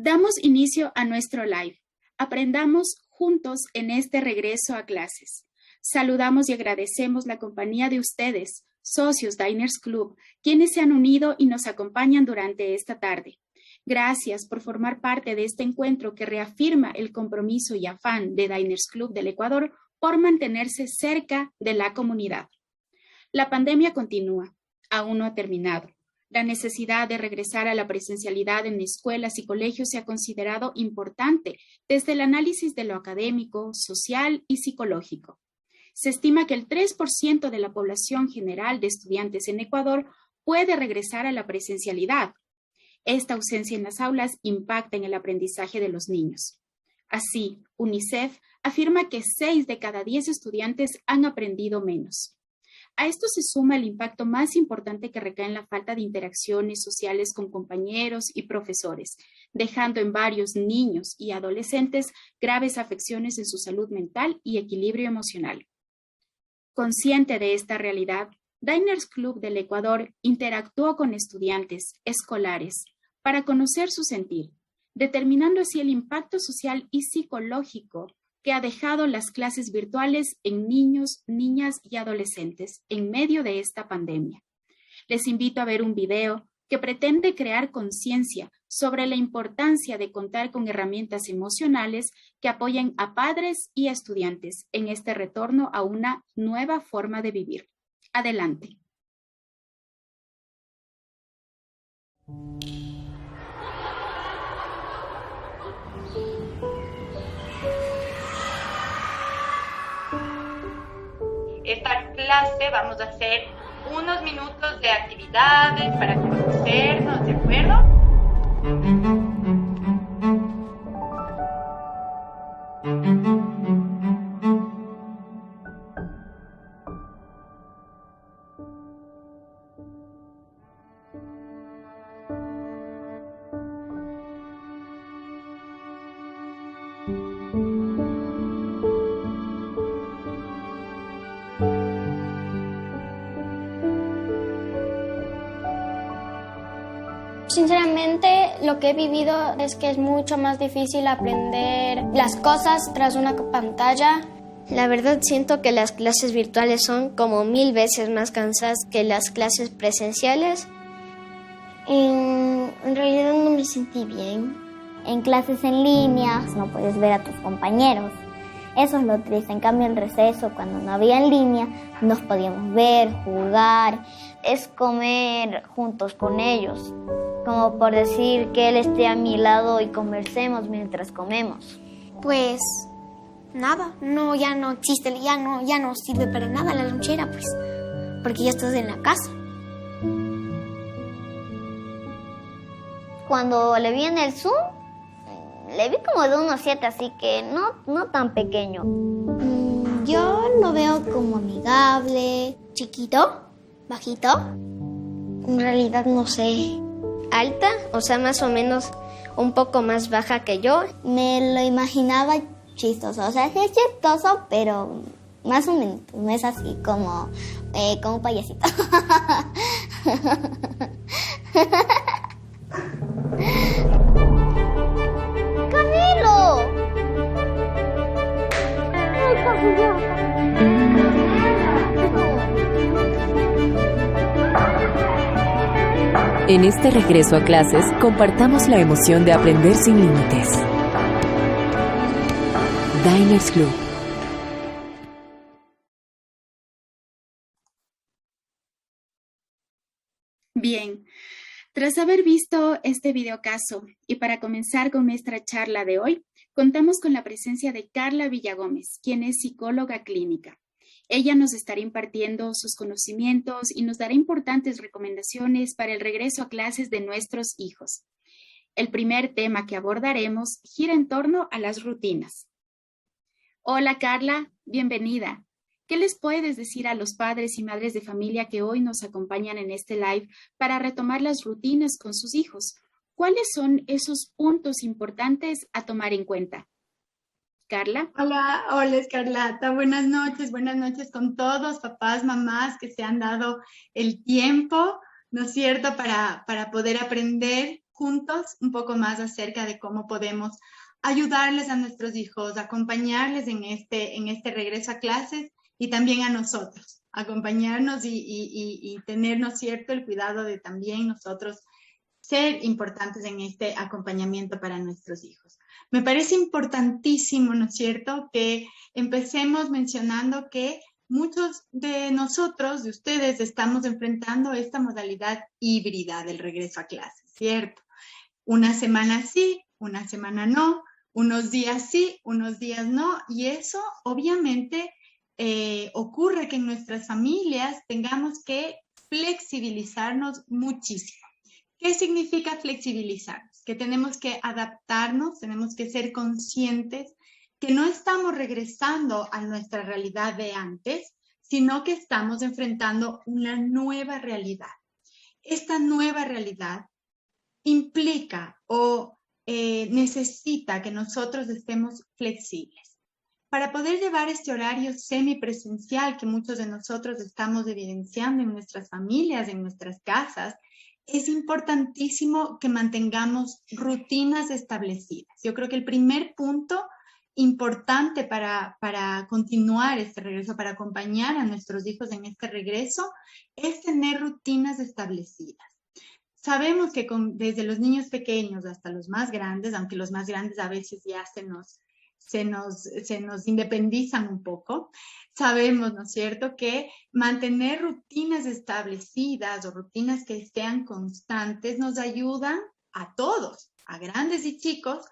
Damos inicio a nuestro live. Aprendamos juntos en este regreso a clases. Saludamos y agradecemos la compañía de ustedes, socios Diners Club, quienes se han unido y nos acompañan durante esta tarde. Gracias por formar parte de este encuentro que reafirma el compromiso y afán de Diners Club del Ecuador por mantenerse cerca de la comunidad. La pandemia continúa, aún no ha terminado. La necesidad de regresar a la presencialidad en escuelas y colegios se ha considerado importante desde el análisis de lo académico, social y psicológico. Se estima que el 3% de la población general de estudiantes en Ecuador puede regresar a la presencialidad. Esta ausencia en las aulas impacta en el aprendizaje de los niños. Así, UNICEF afirma que 6 de cada 10 estudiantes han aprendido menos. A esto se suma el impacto más importante que recae en la falta de interacciones sociales con compañeros y profesores, dejando en varios niños y adolescentes graves afecciones en su salud mental y equilibrio emocional. Consciente de esta realidad, Diners Club del Ecuador interactuó con estudiantes, escolares, para conocer su sentir, determinando así el impacto social y psicológico que ha dejado las clases virtuales en niños, niñas y adolescentes en medio de esta pandemia. Les invito a ver un video que pretende crear conciencia sobre la importancia de contar con herramientas emocionales que apoyen a padres y a estudiantes en este retorno a una nueva forma de vivir. Adelante. Esta clase vamos a hacer unos minutos de actividades para conocernos, ¿de acuerdo? Sinceramente, lo que he vivido es que es mucho más difícil aprender las cosas tras una pantalla. La verdad siento que las clases virtuales son como 1000 veces más cansadas que las clases presenciales. En realidad no me sentí bien. En clases en línea no puedes ver a tus compañeros. Eso es lo triste. En cambio, el receso, cuando no había en línea, nos podíamos ver, jugar. Es comer juntos con ellos. Como por decir que él esté a mi lado y conversemos mientras comemos. Pues nada, ya no existe, ya no sirve para nada la lonchera, pues, porque ya estás en la casa. Cuando le vi en el Zoom, le vi como de 1.7, así que no tan pequeño. Yo lo veo como amigable, chiquito, bajito. En realidad no sé. Alta, o sea, más o menos un poco más baja que yo. Me lo imaginaba chistoso, o sea, sí es chistoso, pero más o menos, no es así como un payasito. ¡Camilo! ¡Ay, Camilo! En este regreso a clases, compartamos la emoción de aprender sin límites. Diners Club. Bien, tras haber visto este videocaso y para comenzar con nuestra charla de hoy, contamos con la presencia de Carla Villagómez, quien es psicóloga clínica. Ella nos estará impartiendo sus conocimientos y nos dará importantes recomendaciones para el regreso a clases de nuestros hijos. El primer tema que abordaremos gira en torno a las rutinas. Hola Carla, bienvenida. ¿Qué les puedes decir a los padres y madres de familia que hoy nos acompañan en este live para retomar las rutinas con sus hijos? ¿Cuáles son esos puntos importantes a tomar en cuenta? Carla. Hola Escarlata, buenas noches con todos, papás, mamás que se han dado el tiempo, ¿no es cierto?, para poder aprender juntos un poco más acerca de cómo podemos ayudarles a nuestros hijos, acompañarles en este regreso a clases y también a nosotros, acompañarnos y tener, ¿no es cierto?, el cuidado de también nosotros ser importantes en este acompañamiento para nuestros hijos. Me parece importantísimo, ¿no es cierto?, que empecemos mencionando que muchos de nosotros, de ustedes, estamos enfrentando esta modalidad híbrida del regreso a clases, ¿cierto? Una semana sí, una semana no, unos días sí, unos días no, y eso obviamente ocurre que en nuestras familias tengamos que flexibilizarnos muchísimo. ¿Qué significa flexibilizarnos? Que tenemos que adaptarnos, tenemos que ser conscientes que no estamos regresando a nuestra realidad de antes, sino que estamos enfrentando una nueva realidad. Esta nueva realidad implica o necesita que nosotros estemos flexibles. Para poder llevar este horario semipresencial que muchos de nosotros estamos evidenciando en nuestras familias, en nuestras casas, es importantísimo que mantengamos rutinas establecidas. Yo creo que el primer punto importante para continuar este regreso, para acompañar a nuestros hijos en este regreso, es tener rutinas establecidas. Sabemos que desde los niños pequeños hasta los más grandes, aunque los más grandes a veces ya se nos independizan un poco, sabemos, ¿no es cierto?, que mantener rutinas establecidas o rutinas que sean constantes nos ayudan a todos, a grandes y chicos,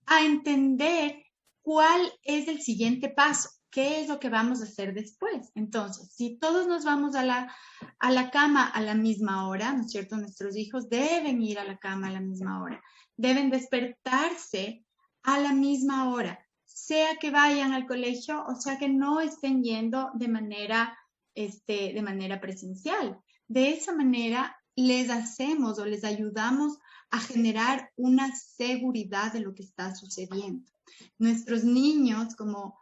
a entender cuál es el siguiente paso, qué es lo que vamos a hacer después. Entonces, si todos nos vamos a la cama a la misma hora, ¿no es cierto?, nuestros hijos deben ir a la cama a la misma hora, deben despertarse a la misma hora, sea que vayan al colegio o sea que no estén yendo de manera presencial. De esa manera les hacemos o les ayudamos a generar una seguridad de lo que está sucediendo. Nuestros niños, como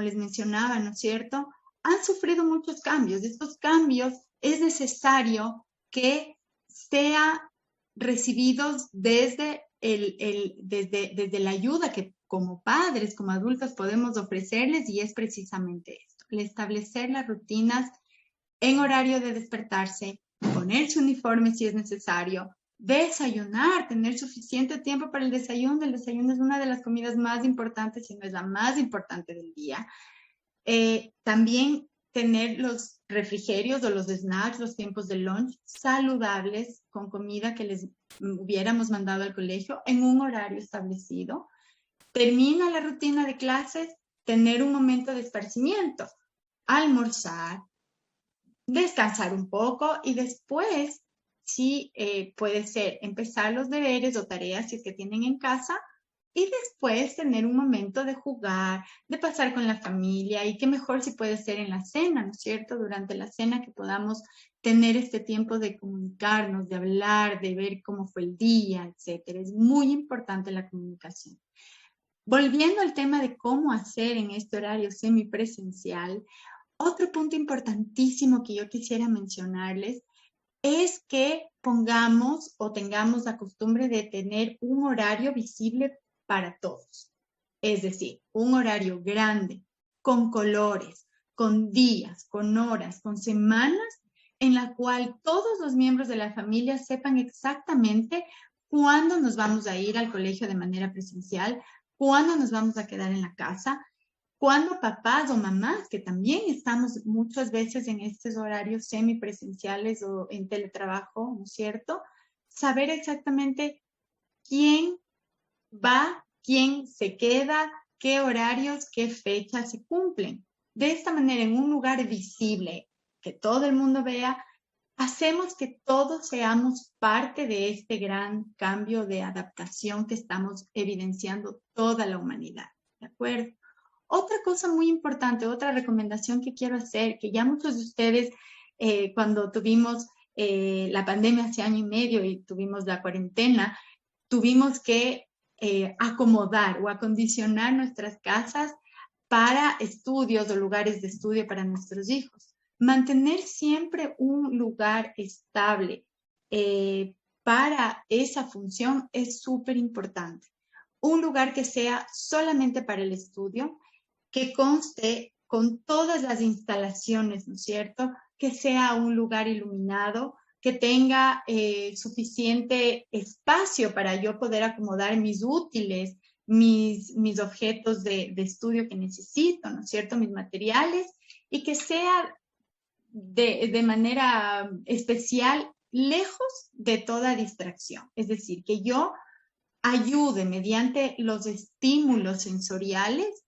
les mencionaba, ¿no es cierto?, han sufrido muchos cambios. Estos cambios es necesario que sean recibidos desde la ayuda que como padres, como adultos podemos ofrecerles, y es precisamente esto, el establecer las rutinas en horario de despertarse, ponerse uniforme si es necesario, desayunar, tener suficiente tiempo para el desayuno. El desayuno es una de las comidas más importantes, si no es la más importante del día. También tener los refrigerios o los snacks, los tiempos de lunch saludables con comida que les hubiéramos mandado al colegio en un horario establecido. Termina la rutina de clases, tener un momento de esparcimiento, almorzar, descansar un poco y después, si puede ser, empezar los deberes o tareas si es que tienen en casa, y después tener un momento de jugar, de pasar con la familia, y qué mejor si puede ser en la cena, ¿no es cierto? Durante la cena que podamos tener este tiempo de comunicarnos, de hablar, de ver cómo fue el día, etcétera. Es muy importante la comunicación. Volviendo al tema de cómo hacer en este horario semipresencial, otro punto importantísimo que yo quisiera mencionarles es que pongamos o tengamos la costumbre de tener un horario visible para todos. Es decir, un horario grande, con colores, con días, con horas, con semanas, en la cual todos los miembros de la familia sepan exactamente cuándo nos vamos a ir al colegio de manera presencial, cuándo nos vamos a quedar en la casa, cuándo papás o mamás, que también estamos muchas veces en estos horarios semipresenciales o en teletrabajo, ¿no es cierto?, saber exactamente quién va, quién se queda, qué horarios, qué fechas se cumplen. De esta manera, en un lugar visible, que todo el mundo vea, hacemos que todos seamos parte de este gran cambio de adaptación que estamos evidenciando toda la humanidad, ¿de acuerdo? Otra cosa muy importante, otra recomendación que quiero hacer, que ya muchos de ustedes, cuando tuvimos la pandemia hace año y medio y tuvimos la cuarentena, tuvimos que acomodar o acondicionar nuestras casas para estudios o lugares de estudio para nuestros hijos. Mantener siempre un lugar estable para esa función es súper importante. Un lugar que sea solamente para el estudio, que conste con todas las instalaciones, ¿no es cierto? Que sea un lugar iluminado, que tenga suficiente espacio para yo poder acomodar mis útiles, mis objetos de estudio que necesito, ¿no es cierto? Mis materiales, y que sea de manera especial lejos de toda distracción. Es decir, que yo ayude mediante los estímulos sensoriales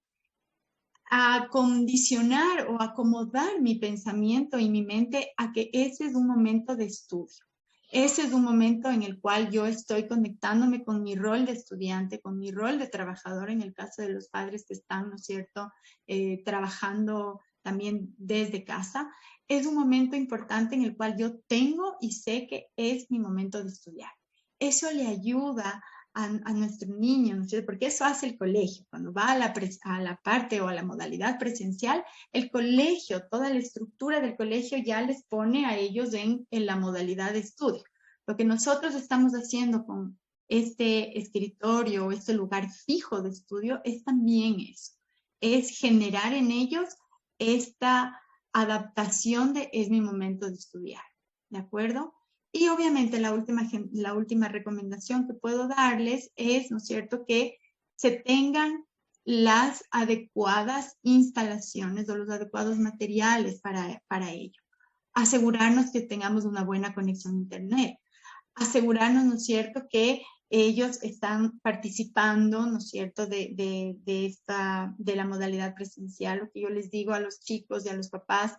a condicionar o acomodar mi pensamiento y mi mente a que ese es un momento de estudio. Ese es un momento en el cual yo estoy conectándome con mi rol de estudiante, con mi rol de trabajador, en el caso de los padres que están, ¿no es cierto?, trabajando también desde casa. Es un momento importante en el cual yo tengo y sé que es mi momento de estudiar. Eso le ayuda a nuestro niño, ¿no es cierto? Porque eso hace el colegio. Cuando va a la parte o a la modalidad presencial, el colegio, toda la estructura del colegio ya les pone a ellos en la modalidad de estudio. Lo que nosotros estamos haciendo con este escritorio, este lugar fijo de estudio, es también eso. Es generar en ellos esta adaptación de es mi momento de estudiar, ¿de acuerdo? Y obviamente la última recomendación que puedo darles es, ¿no es cierto?, que se tengan las adecuadas instalaciones o los adecuados materiales para ello. Asegurarnos que tengamos una buena conexión a Internet. Asegurarnos, ¿no es cierto?, que ellos están participando, ¿no es cierto?, de la modalidad presencial. Lo que yo les digo a los chicos y a los papás,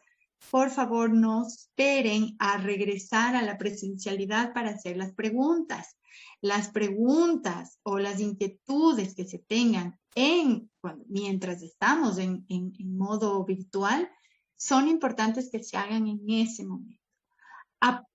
por favor, no esperen a regresar a la presencialidad para hacer las preguntas. Las preguntas o las inquietudes que se tengan mientras estamos en modo virtual son importantes que se hagan en ese momento.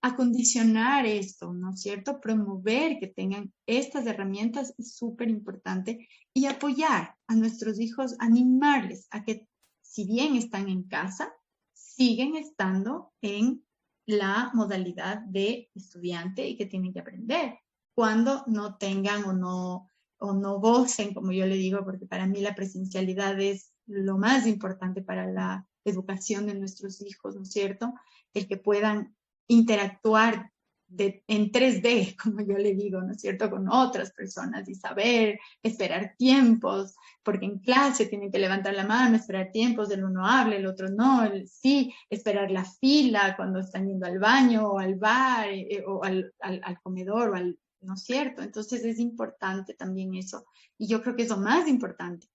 Acondicionar esto, ¿no es cierto? Promover que tengan estas herramientas es súper importante y apoyar a nuestros hijos, animarles a que, si bien están en casa, siguen estando en la modalidad de estudiante y que tienen que aprender cuando no tengan o no gocen, como yo le digo, porque para mí la presencialidad es lo más importante para la educación de nuestros hijos, ¿no es cierto? El que puedan interactuar en 3D, como yo le digo, ¿no es cierto?, con otras personas y saber esperar tiempos, porque en clase tienen que levantar la mano, esperar tiempos, el uno habla, el otro no, sí, esperar la fila cuando están yendo al baño o al bar o al comedor, ¿no es cierto? Entonces es importante también eso, y yo creo que es lo más importante,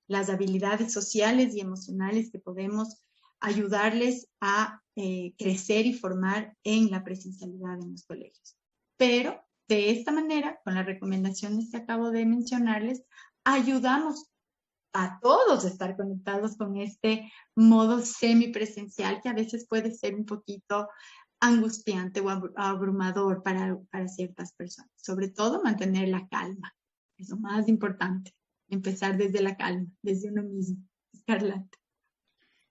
las habilidades sociales y emocionales que podemos ayudarles a crecer y formar en la presencialidad en los colegios. Pero de esta manera, con las recomendaciones que acabo de mencionarles, ayudamos a todos a estar conectados con este modo semipresencial que a veces puede ser un poquito angustiante o abrumador para ciertas personas. Sobre todo, mantener la calma. Es lo más importante. Empezar desde la calma, desde uno mismo. Escarlata.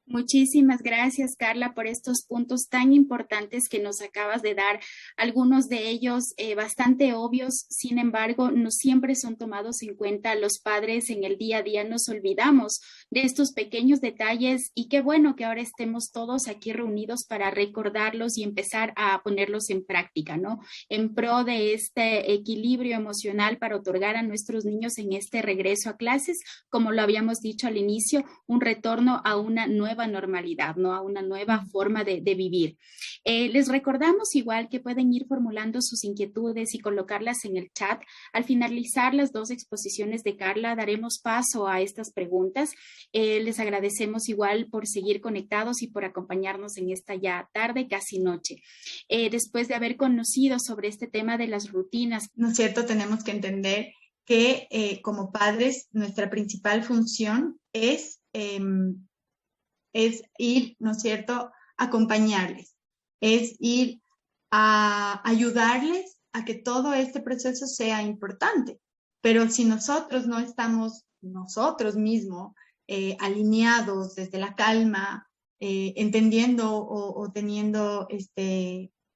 Muchísimas gracias, Carla, por estos puntos tan importantes que nos acabas de dar. Algunos de ellos bastante obvios, sin embargo, no siempre son tomados en cuenta. Los padres en el día a día nos olvidamos de estos pequeños detalles y qué bueno que ahora estemos todos aquí reunidos para recordarlos y empezar a ponerlos en práctica, ¿no? En pro de este equilibrio emocional para otorgar a nuestros niños en este regreso a clases, como lo habíamos dicho al inicio, un retorno a una nueva normalidad, ¿no? A una nueva forma de vivir. Les recordamos igual que pueden ir formulando sus inquietudes y colocarlas en el chat. Al finalizar las dos exposiciones de Carla, daremos paso a estas preguntas. Les agradecemos igual por seguir conectados y por acompañarnos en esta ya tarde, casi noche. Después de haber conocido sobre este tema de las rutinas, ¿no es cierto? Tenemos que entender que como padres nuestra principal función es ir, ¿no es cierto?, acompañarles, es ir a ayudarles a que todo este proceso sea importante. Pero si nosotros no estamos nosotros mismos alineados desde la calma, entendiendo o teniendo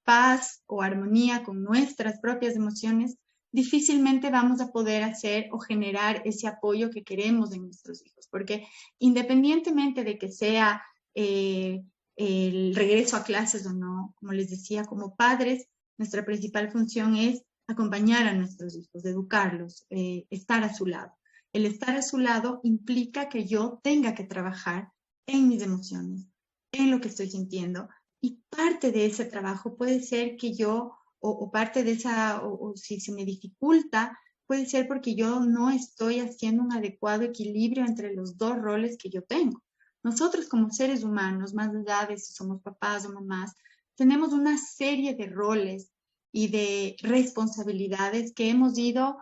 paz o armonía con nuestras propias emociones, difícilmente vamos a poder hacer o generar ese apoyo que queremos en nuestros hijos, porque independientemente de que sea el regreso a clases o no, como les decía, como padres, nuestra principal función es acompañar a nuestros hijos, educarlos, estar a su lado. El estar a su lado implica que yo tenga que trabajar en mis emociones, en lo que estoy sintiendo, y parte de ese trabajo puede ser que yo, o parte de esa, o si se me dificulta, puede ser porque yo no estoy haciendo un adecuado equilibrio entre los dos roles que yo tengo. Nosotros como seres humanos, más allá de si somos papás o mamás, tenemos una serie de roles y de responsabilidades que hemos ido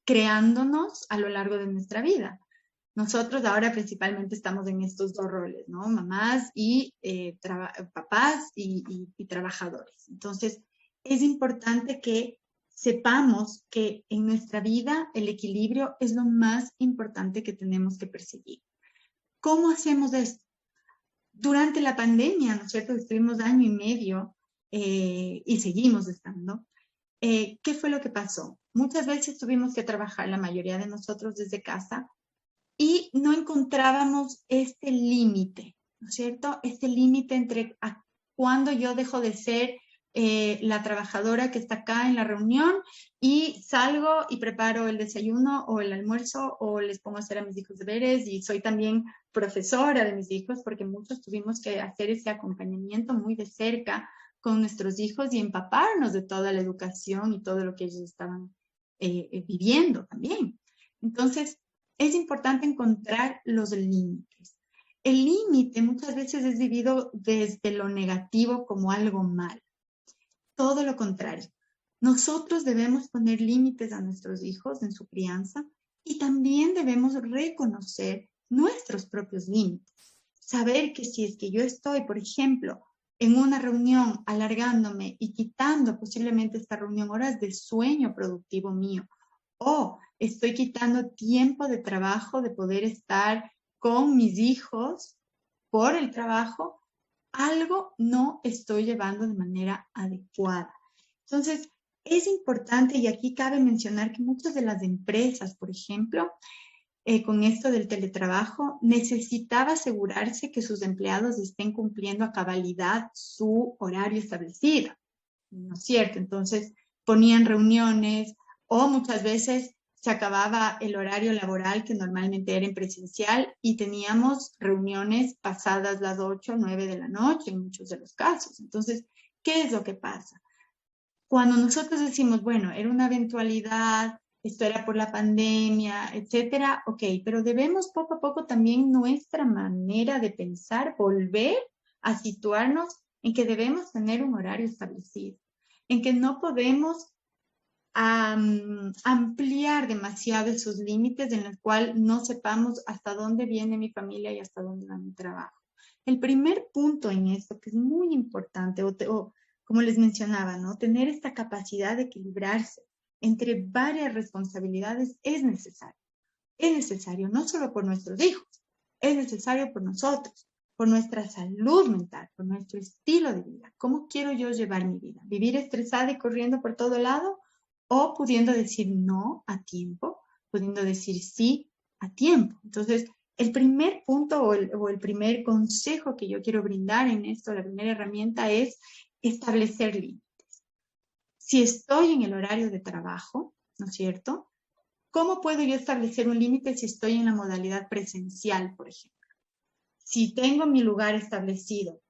creándonos a lo largo de nuestra vida. Nosotros ahora principalmente estamos en estos dos roles, ¿no? Mamás y papás y trabajadores. Entonces, es importante que sepamos que en nuestra vida el equilibrio es lo más importante que tenemos que perseguir. ¿Cómo hacemos esto? Durante la pandemia, ¿no es cierto? Estuvimos año y medio y seguimos estando. ¿Qué fue lo que pasó? Muchas veces tuvimos que trabajar, la mayoría de nosotros desde casa, y no encontrábamos este límite, ¿no es cierto? Este límite entre cuando yo dejo de ser la trabajadora que está acá en la reunión y salgo y preparo el desayuno o el almuerzo o les pongo a hacer a mis hijos deberes, y soy también profesora de mis hijos porque muchos tuvimos que hacer ese acompañamiento muy de cerca con nuestros hijos y empaparnos de toda la educación y todo lo que ellos estaban viviendo también. Entonces, es importante encontrar los límites. El límite muchas veces es vivido desde lo negativo como algo malo. Todo lo contrario. Nosotros debemos poner límites a nuestros hijos en su crianza y también debemos reconocer nuestros propios límites. Saber que si es que yo estoy, por ejemplo, en una reunión alargándome y quitando posiblemente esta reunión horas de sueño productivo mío, o estoy quitando tiempo de trabajo de poder estar con mis hijos por el trabajo, algo no estoy llevando de manera adecuada. Entonces, es importante, y aquí cabe mencionar que muchas de las empresas, por ejemplo, con esto del teletrabajo, necesitaba asegurarse que sus empleados estén cumpliendo a cabalidad su horario establecido, ¿no es cierto? Entonces, ponían reuniones o muchas veces se acababa el horario laboral que normalmente era en presencial y teníamos reuniones pasadas las 8 o 9 de la noche en muchos de los casos. Entonces, ¿qué es lo que pasa? Cuando nosotros decimos, bueno, era una eventualidad, esto era por la pandemia, etcétera, ok, pero debemos poco a poco también nuestra manera de pensar volver a situarnos en que debemos tener un horario establecido, en que no podemos ampliar demasiado esos límites en los cuales no sepamos hasta dónde viene mi familia y hasta dónde va mi trabajo. El primer punto en esto, que es muy importante, o como les mencionaba, ¿no? Tener esta capacidad de equilibrarse entre varias responsabilidades es necesario. Es necesario no solo por nuestros hijos, es necesario por nosotros, por nuestra salud mental, por nuestro estilo de vida. ¿Cómo quiero yo llevar mi vida? ¿Vivir estresada y corriendo por todo lado? ¿O pudiendo decir no a tiempo? ¿Pudiendo decir sí a tiempo? Entonces, el primer punto o el primer consejo que yo quiero brindar en esto, la primera herramienta es establecer límites. Si estoy en el horario de trabajo, ¿no es cierto? ¿Cómo puedo yo establecer un límite si estoy en la modalidad presencial, por ejemplo? Si tengo mi lugar establecido,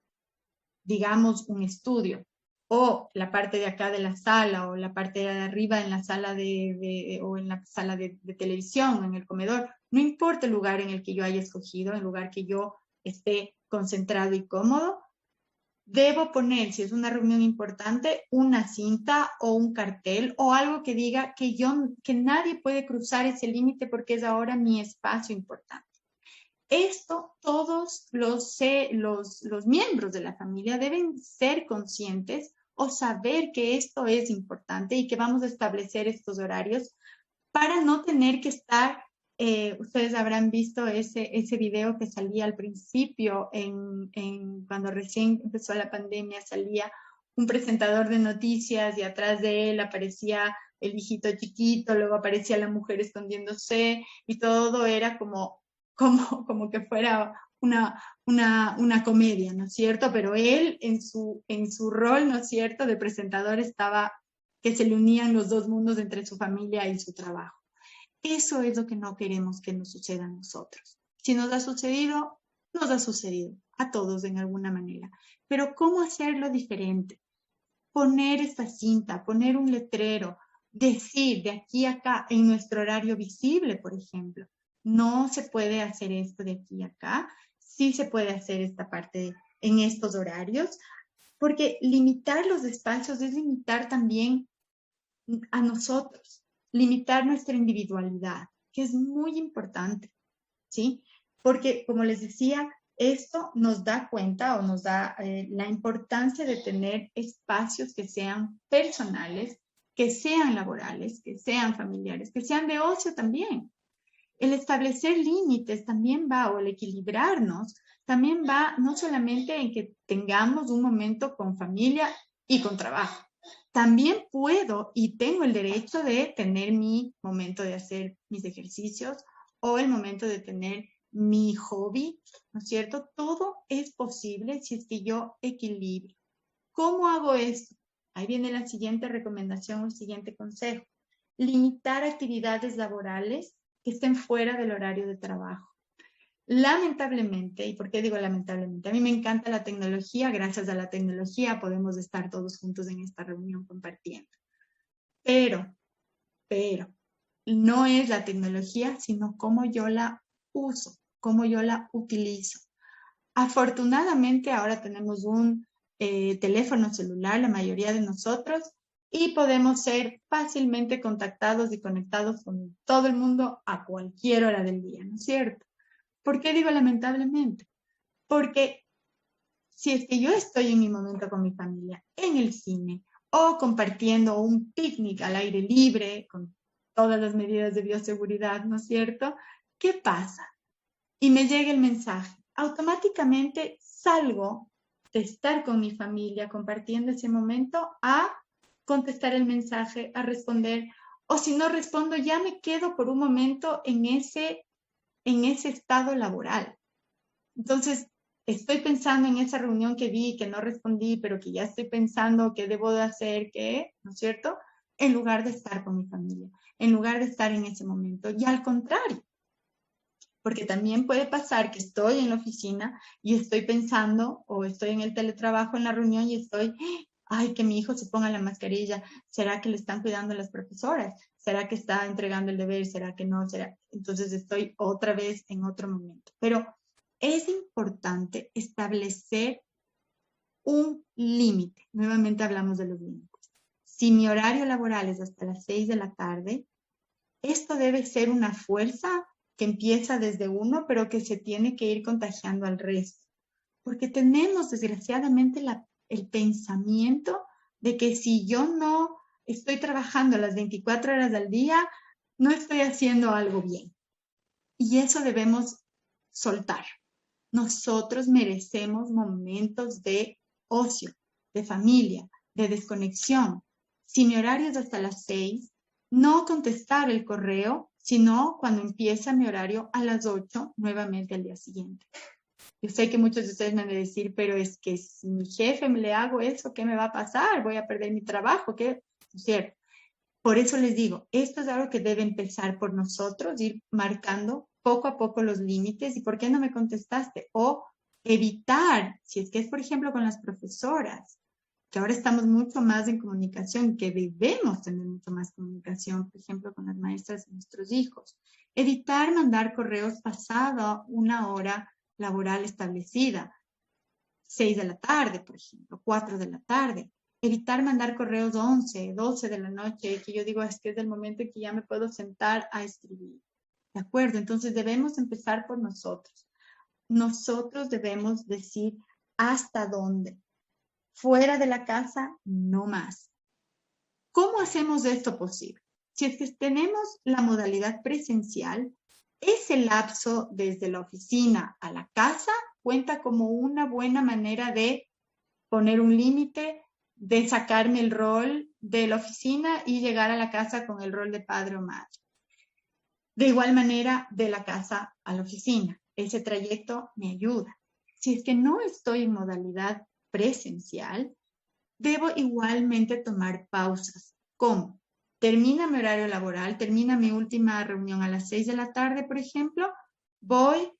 digamos un estudio, o la parte de acá de la sala, o la parte de arriba en la sala o en la sala de televisión, en el comedor, no importa el lugar en el que yo haya escogido, el lugar que yo esté concentrado y cómodo, debo poner, si es una reunión importante, una cinta o un cartel o algo que diga que nadie puede cruzar ese límite porque es ahora mi espacio importante. Esto todos los miembros de la familia deben ser conscientes o saber que esto es importante y que vamos a establecer estos horarios para no tener que estar, ustedes habrán visto ese video que salía al principio cuando recién empezó la pandemia, salía un presentador de noticias y atrás de él aparecía el hijito chiquito, luego aparecía la mujer escondiéndose y todo era como que fuera una comedia, ¿no es cierto? Pero él en su rol, ¿no es cierto?, de presentador estaba que se le unían los dos mundos entre su familia y su trabajo. Eso es lo que no queremos que nos suceda a nosotros. Si nos ha sucedido, nos ha sucedido a todos en alguna manera. Pero ¿cómo hacerlo diferente? Poner esta cinta, poner un letrero, decir de aquí a acá en nuestro horario visible, por ejemplo. No se puede hacer esto de aquí a acá. Sí se puede hacer esta parte en estos horarios, porque limitar los espacios es limitar también a nosotros, limitar nuestra individualidad, que es muy importante, ¿sí? Porque, como les decía, esto nos da cuenta o nos da la importancia de tener espacios que sean personales, que sean laborales, que sean familiares, que sean de ocio también. El establecer límites también va, o el equilibrarnos, también va no solamente en que tengamos un momento con familia y con trabajo. También puedo y tengo el derecho de tener mi momento de hacer mis ejercicios o el momento de tener mi hobby, ¿no es cierto? Todo es posible si es que yo equilibro. ¿Cómo hago esto? Ahí viene la siguiente recomendación o el siguiente consejo. Limitar actividades laborales que estén fuera del horario de trabajo. Lamentablemente, ¿y por qué digo lamentablemente? A mí me encanta la tecnología, gracias a la tecnología podemos estar todos juntos en esta reunión compartiendo. Pero, no es la tecnología, sino cómo yo la uso, cómo yo la utilizo. Afortunadamente ahora tenemos un teléfono celular, la mayoría de nosotros, y podemos ser fácilmente contactados y conectados con todo el mundo a cualquier hora del día, ¿no es cierto? ¿Por qué digo lamentablemente? Porque si es que yo estoy en mi momento con mi familia, en el cine, o compartiendo un picnic al aire libre, con todas las medidas de bioseguridad, ¿no es cierto? ¿Qué pasa? Y me llega el mensaje. Automáticamente salgo de estar con mi familia compartiendo ese momento a contestar el mensaje, a responder, o si no respondo, ya me quedo por un momento en ese estado laboral. Entonces, estoy pensando en esa reunión que vi, que no respondí, pero que ya estoy pensando qué debo de hacer, qué, ¿no es cierto? En lugar de estar con mi familia, en lugar de estar en ese momento. Y al contrario, porque también puede pasar que estoy en la oficina y estoy pensando, o estoy en el teletrabajo en la reunión y estoy, ay, que mi hijo se ponga la mascarilla, ¿será que le están cuidando las profesoras? ¿Será que está entregando el deber? ¿Será que no? ¿Será? Entonces estoy otra vez en otro momento. Pero es importante establecer un límite. Nuevamente hablamos de los límites. Si mi horario laboral es hasta las 6 de la tarde, esto debe ser una fuerza que empieza desde uno, pero que se tiene que ir contagiando al resto. Porque tenemos, desgraciadamente, el pensamiento de que si yo no estoy trabajando las 24 horas al día, no estoy haciendo algo bien. Y eso debemos soltar. Nosotros merecemos momentos de ocio, de familia, de desconexión. Si mi horario es hasta las 6, no contestar el correo, sino cuando empieza mi horario a las 8, nuevamente al día siguiente. Yo sé que muchos de ustedes me van a decir, pero es que si mi jefe me le hago eso, ¿qué me va a pasar? Voy a perder mi trabajo, ¿qué? Es cierto. Por eso les digo, esto es algo que debe empezar por nosotros, ir marcando poco a poco los límites. ¿Y por qué no me contestaste? O evitar, si es que es, por ejemplo, con las profesoras, que ahora estamos mucho más en comunicación, que debemos tener mucho más comunicación, por ejemplo, con las maestras de nuestros hijos. Evitar mandar correos pasado una hora laboral establecida, 6 de la tarde, por ejemplo, 4 de la tarde. Evitar mandar correos 11, 12 de la noche, que yo digo, es que es el momento en que ya me puedo sentar a escribir. ¿De acuerdo? Entonces debemos empezar por nosotros. Nosotros debemos decir hasta dónde. Fuera de la casa, no más. ¿Cómo hacemos esto posible? Si es que tenemos la modalidad presencial, ese lapso desde la oficina a la casa cuenta como una buena manera de poner un límite, de sacarme el rol de la oficina y llegar a la casa con el rol de padre o madre. De igual manera, de la casa a la oficina. Ese trayecto me ayuda. Si es que no estoy en modalidad presencial, debo igualmente tomar pausas. ¿Cómo? Termina mi horario laboral, termina mi última reunión a las 6 de la tarde, por ejemplo, voy,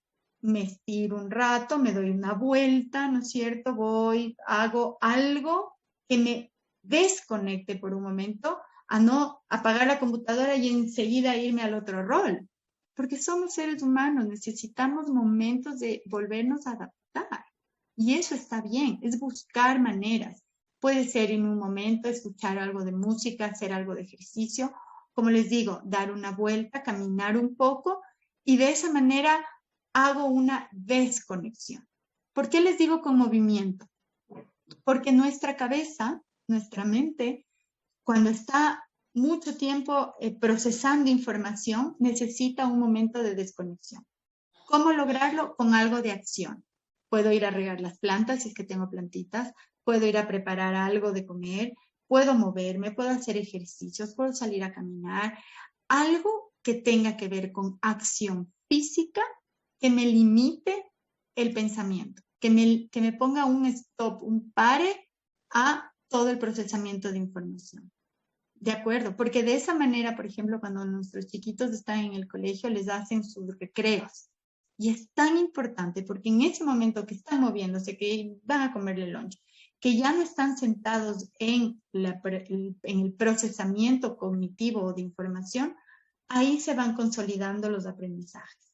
me estiro un rato, me doy una vuelta, ¿no es cierto? Voy, hago algo que me desconecte por un momento, a no apagar la computadora y enseguida irme al otro rol. Porque somos seres humanos, necesitamos momentos de volvernos a adaptar. Y eso está bien, es buscar maneras. Puede ser en un momento escuchar algo de música, hacer algo de ejercicio. Como les digo, dar una vuelta, caminar un poco y de esa manera hago una desconexión. ¿Por qué les digo con movimiento? Porque nuestra cabeza, nuestra mente, cuando está mucho tiempo procesando información, necesita un momento de desconexión. ¿Cómo lograrlo? Con algo de acción. Puedo ir a regar las plantas si es que tengo plantitas, puedo ir a preparar algo de comer, puedo moverme, puedo hacer ejercicios, puedo salir a caminar. Algo que tenga que ver con acción física que me limite el pensamiento, que me ponga un stop, un pare a todo el procesamiento de información. ¿De acuerdo? Porque de esa manera, por ejemplo, cuando nuestros chiquitos están en el colegio, les hacen sus recreos. Y es tan importante porque en ese momento que están moviéndose, que van a comerle lunch, que ya no están sentados en el procesamiento cognitivo de información, ahí se van consolidando los aprendizajes.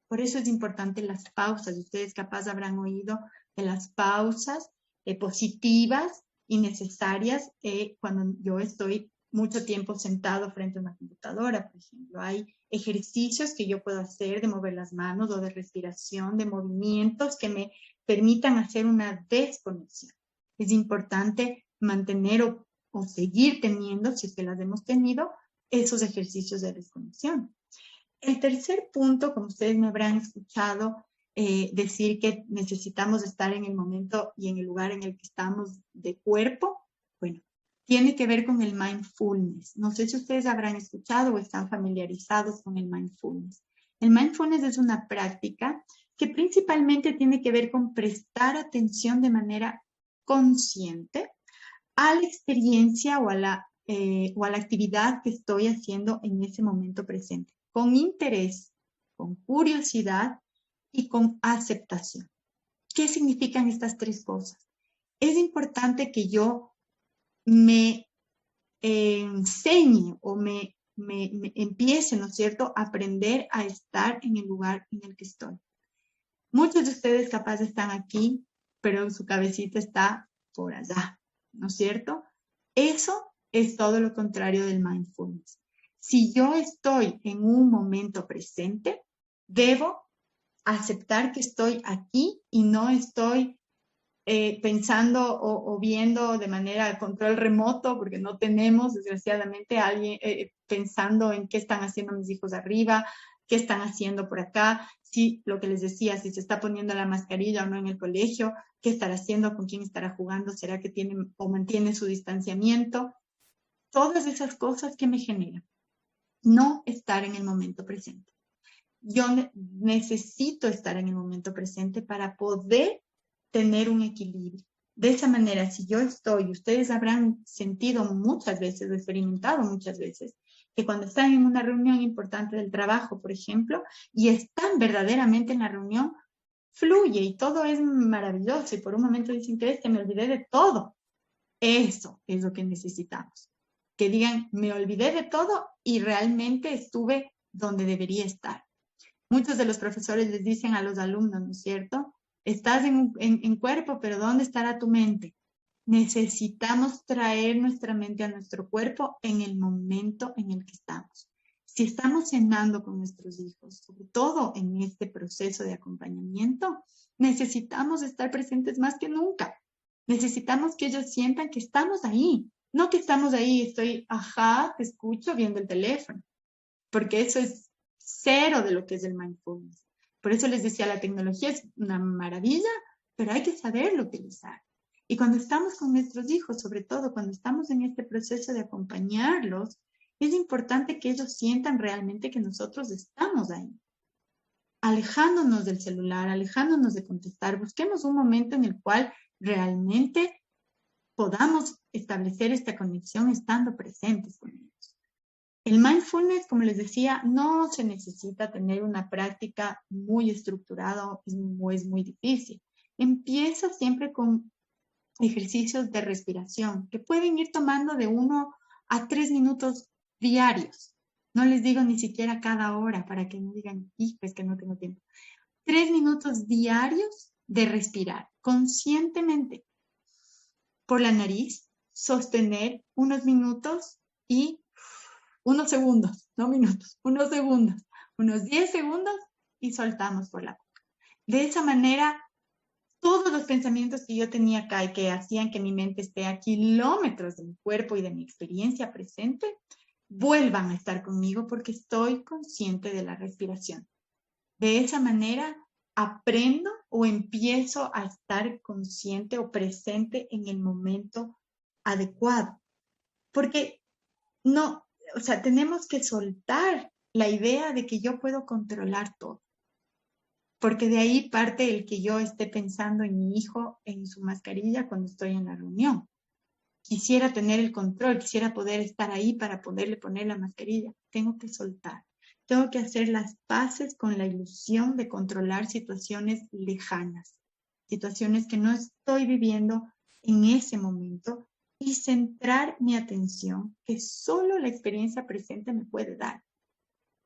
Por eso es importante las pausas. Ustedes capaz habrán oído de las pausas positivas y necesarias cuando yo estoy mucho tiempo sentado frente a una computadora, por ejemplo. Hay ejercicios que yo puedo hacer de mover las manos o de respiración, de movimientos que me permitan hacer una desconexión. Es importante mantener o seguir teniendo, si es que las hemos tenido, esos ejercicios de desconexión. El tercer punto, como ustedes me habrán escuchado decir que necesitamos estar en el momento y en el lugar en el que estamos de cuerpo, bueno, tiene que ver con el mindfulness. No sé si ustedes habrán escuchado o están familiarizados con el mindfulness. El mindfulness es una práctica que principalmente tiene que ver con prestar atención de manera consciente a la experiencia o a la actividad que estoy haciendo en ese momento presente, con interés, con curiosidad y con aceptación. ¿Qué significan estas tres cosas? Es importante que yo me enseñe o me empiece, ¿no es cierto?, a aprender a estar en el lugar en el que estoy. Muchos de ustedes capaz están aquí, pero su cabecita está por allá, ¿no es cierto? Eso es todo lo contrario del mindfulness. Si yo estoy en un momento presente, debo aceptar que estoy aquí y no estoy pensando o viendo de manera de control remoto, porque no tenemos, desgraciadamente, a alguien pensando en qué están haciendo mis hijos arriba, qué están haciendo por acá, si lo que les decía, si se está poniendo la mascarilla o no en el colegio, qué estará haciendo, con quién estará jugando, será que tiene o mantiene su distanciamiento. Todas esas cosas que me generan no estar en el momento presente. Yo necesito estar en el momento presente para poder tener un equilibrio. De esa manera, si yo estoy, ustedes habrán sentido muchas veces, o experimentado muchas veces, que cuando están en una reunión importante del trabajo, por ejemplo, y están verdaderamente en la reunión, fluye y todo es maravilloso y por un momento dicen que me olvidé de todo. Eso es lo que necesitamos. Que digan, me olvidé de todo y realmente estuve donde debería estar. Muchos de los profesores les dicen a los alumnos, ¿no es cierto? Estás en cuerpo, pero ¿dónde estará tu mente? Necesitamos traer nuestra mente a nuestro cuerpo en el momento en el que estamos. Si estamos cenando con nuestros hijos, sobre todo en este proceso de acompañamiento, necesitamos estar presentes más que nunca. Necesitamos que ellos sientan que estamos ahí. No que estamos ahí, estoy, te escucho viendo el teléfono. Porque eso es cero de lo que es el mindfulness. Por eso les decía, la tecnología es una maravilla, pero hay que saberlo utilizar. Y cuando estamos con nuestros hijos, sobre todo cuando estamos en este proceso de acompañarlos, es importante que ellos sientan realmente que nosotros estamos ahí. Alejándonos del celular, alejándonos de contestar, busquemos un momento en el cual realmente podamos establecer esta conexión estando presentes con ellos. El mindfulness, como les decía, no se necesita tener una práctica muy estructurada, es muy difícil. Empieza siempre con ejercicios de respiración que pueden ir tomando de 1 a 3 minutos diarios. No les digo ni siquiera cada hora para que no digan, hijo, es que no tengo tiempo. 3 minutos diarios de respirar conscientemente por la nariz, sostener unos minutos y unos segundos, no minutos, unos segundos, unos 10 segundos y soltamos por la boca. De esa manera, todos los pensamientos que yo tenía acá y que hacían que mi mente esté a kilómetros de mi cuerpo y de mi experiencia presente, vuelvan a estar conmigo porque estoy consciente de la respiración. De esa manera aprendo o empiezo a estar consciente o presente en el momento adecuado. Porque no, o sea, tenemos que soltar la idea de que yo puedo controlar todo. Porque de ahí parte el que yo esté pensando en mi hijo en su mascarilla cuando estoy en la reunión. Quisiera tener el control, quisiera poder estar ahí para poderle poner la mascarilla. Tengo que soltar. Tengo que hacer las paces con la ilusión de controlar situaciones lejanas, situaciones que no estoy viviendo en ese momento y centrar mi atención que solo la experiencia presente me puede dar.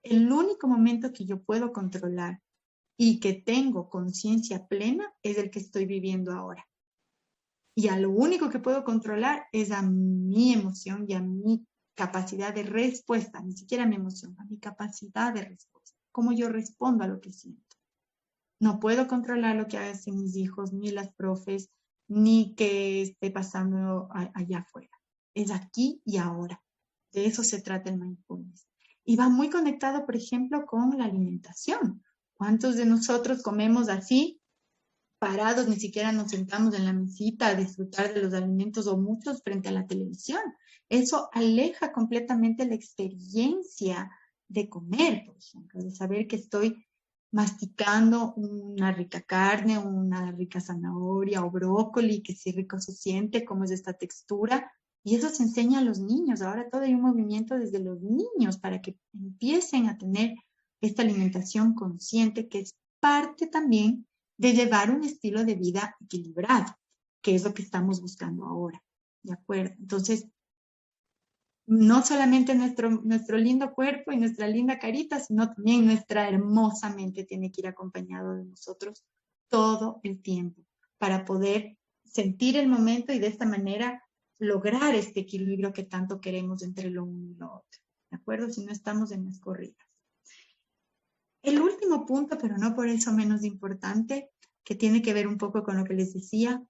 El único momento que yo puedo controlar y que tengo conciencia plena es el que estoy viviendo ahora. Y a lo único que puedo controlar es a mi emoción y a mi capacidad de respuesta, ni siquiera a mi emoción, a mi capacidad de respuesta, cómo yo respondo a lo que siento. No puedo controlar lo que hacen mis hijos, ni las profes, ni que esté pasando allá afuera. Es aquí y ahora. De eso se trata el mindfulness. Y va muy conectado, por ejemplo, con la alimentación. ¿Cuántos de nosotros comemos así, parados, ni siquiera nos sentamos en la mesita a disfrutar de los alimentos o muchos frente a la televisión? Eso aleja completamente la experiencia de comer, por ejemplo, de saber que estoy masticando una rica carne, una rica zanahoria o brócoli, que sí rico se siente, cómo es esta textura. Y eso se enseña a los niños. Ahora todo hay un movimiento desde los niños para que empiecen a tener esta alimentación consciente, que es parte también de llevar un estilo de vida equilibrado, que es lo que estamos buscando ahora. ¿De acuerdo? Entonces, no solamente nuestro lindo cuerpo y nuestra linda carita, sino también nuestra hermosa mente tiene que ir acompañado de nosotros todo el tiempo para poder sentir el momento y de esta manera lograr este equilibrio que tanto queremos entre lo uno y lo otro. ¿De acuerdo? Si no estamos en las corridas. El último punto, pero no por eso menos importante, que tiene que ver un poco con lo que les decía,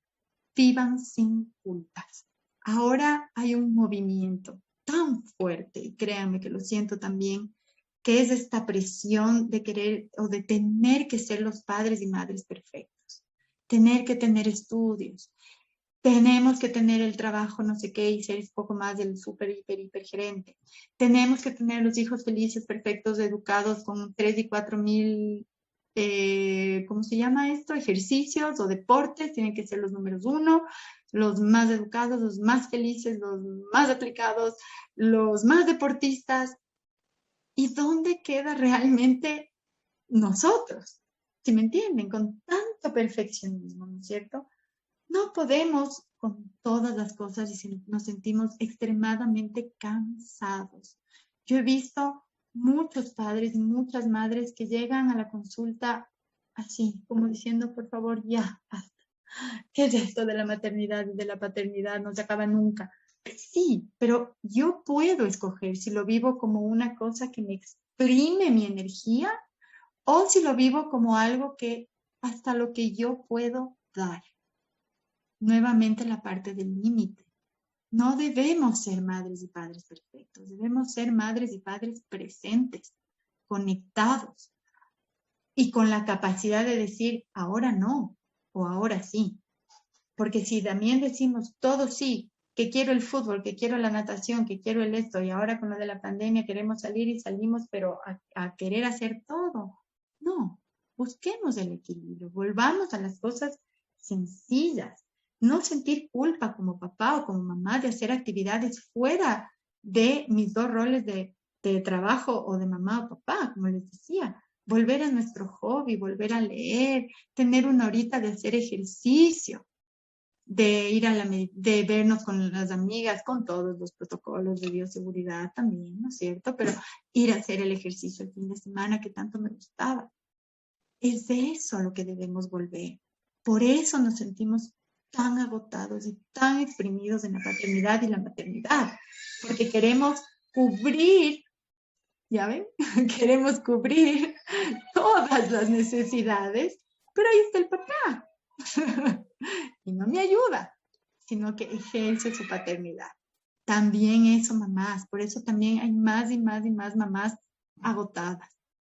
vivan sin culpas. Ahora hay un movimiento tan fuerte, y créanme que lo siento también, que es esta presión de querer o de tener que ser los padres y madres perfectos, tener que tener estudios, tenemos que tener el trabajo no sé qué y ser un poco más del súper, hiper gerente, tenemos que tener los hijos felices, perfectos, educados con 3 y 4 mil, ¿cómo se llama esto? Ejercicios o deportes, tienen que ser los números 1, los más educados, los más felices, los más aplicados, los más deportistas. ¿Y dónde queda realmente nosotros? ¿Sí me entienden? Con tanto perfeccionismo, ¿no es cierto? No podemos con todas las cosas y nos sentimos extremadamente cansados. Yo he visto muchos padres y muchas madres que llegan a la consulta así, como diciendo, por favor, ya, basta. ¿Qué es esto de la maternidad y de la paternidad? No se acaba nunca. Sí, pero yo puedo escoger si lo vivo como una cosa que me exprime mi energía o si lo vivo como algo que hasta lo que yo puedo dar. Nuevamente la parte del límite. No debemos ser madres y padres perfectos, debemos ser madres y padres presentes, conectados y con la capacidad de decir ahora no o ahora sí. Porque si también decimos todo sí, que quiero el fútbol, que quiero la natación, que quiero el esto, y ahora con lo de la pandemia queremos salir y salimos, pero a querer hacer todo. No, busquemos el equilibrio, volvamos a las cosas sencillas. No sentir culpa como papá o como mamá de hacer actividades fuera de mis dos roles de trabajo o de mamá o papá, como les decía. Volver a nuestro hobby, volver a leer, tener una horita de hacer ejercicio, de ir de vernos con las amigas, con todos los protocolos de bioseguridad también, ¿no es cierto? Pero ir a hacer el ejercicio el fin de semana que tanto me gustaba. Es de eso a lo que debemos volver. Por eso nos sentimos tan agotados y tan exprimidos en la paternidad y la maternidad, porque queremos cubrir, ¿ya ven? Queremos cubrir todas las necesidades, pero ahí está el papá. Y no me ayuda, sino que ejerce su paternidad. También eso, mamás, por eso también hay más y más y más mamás agotadas.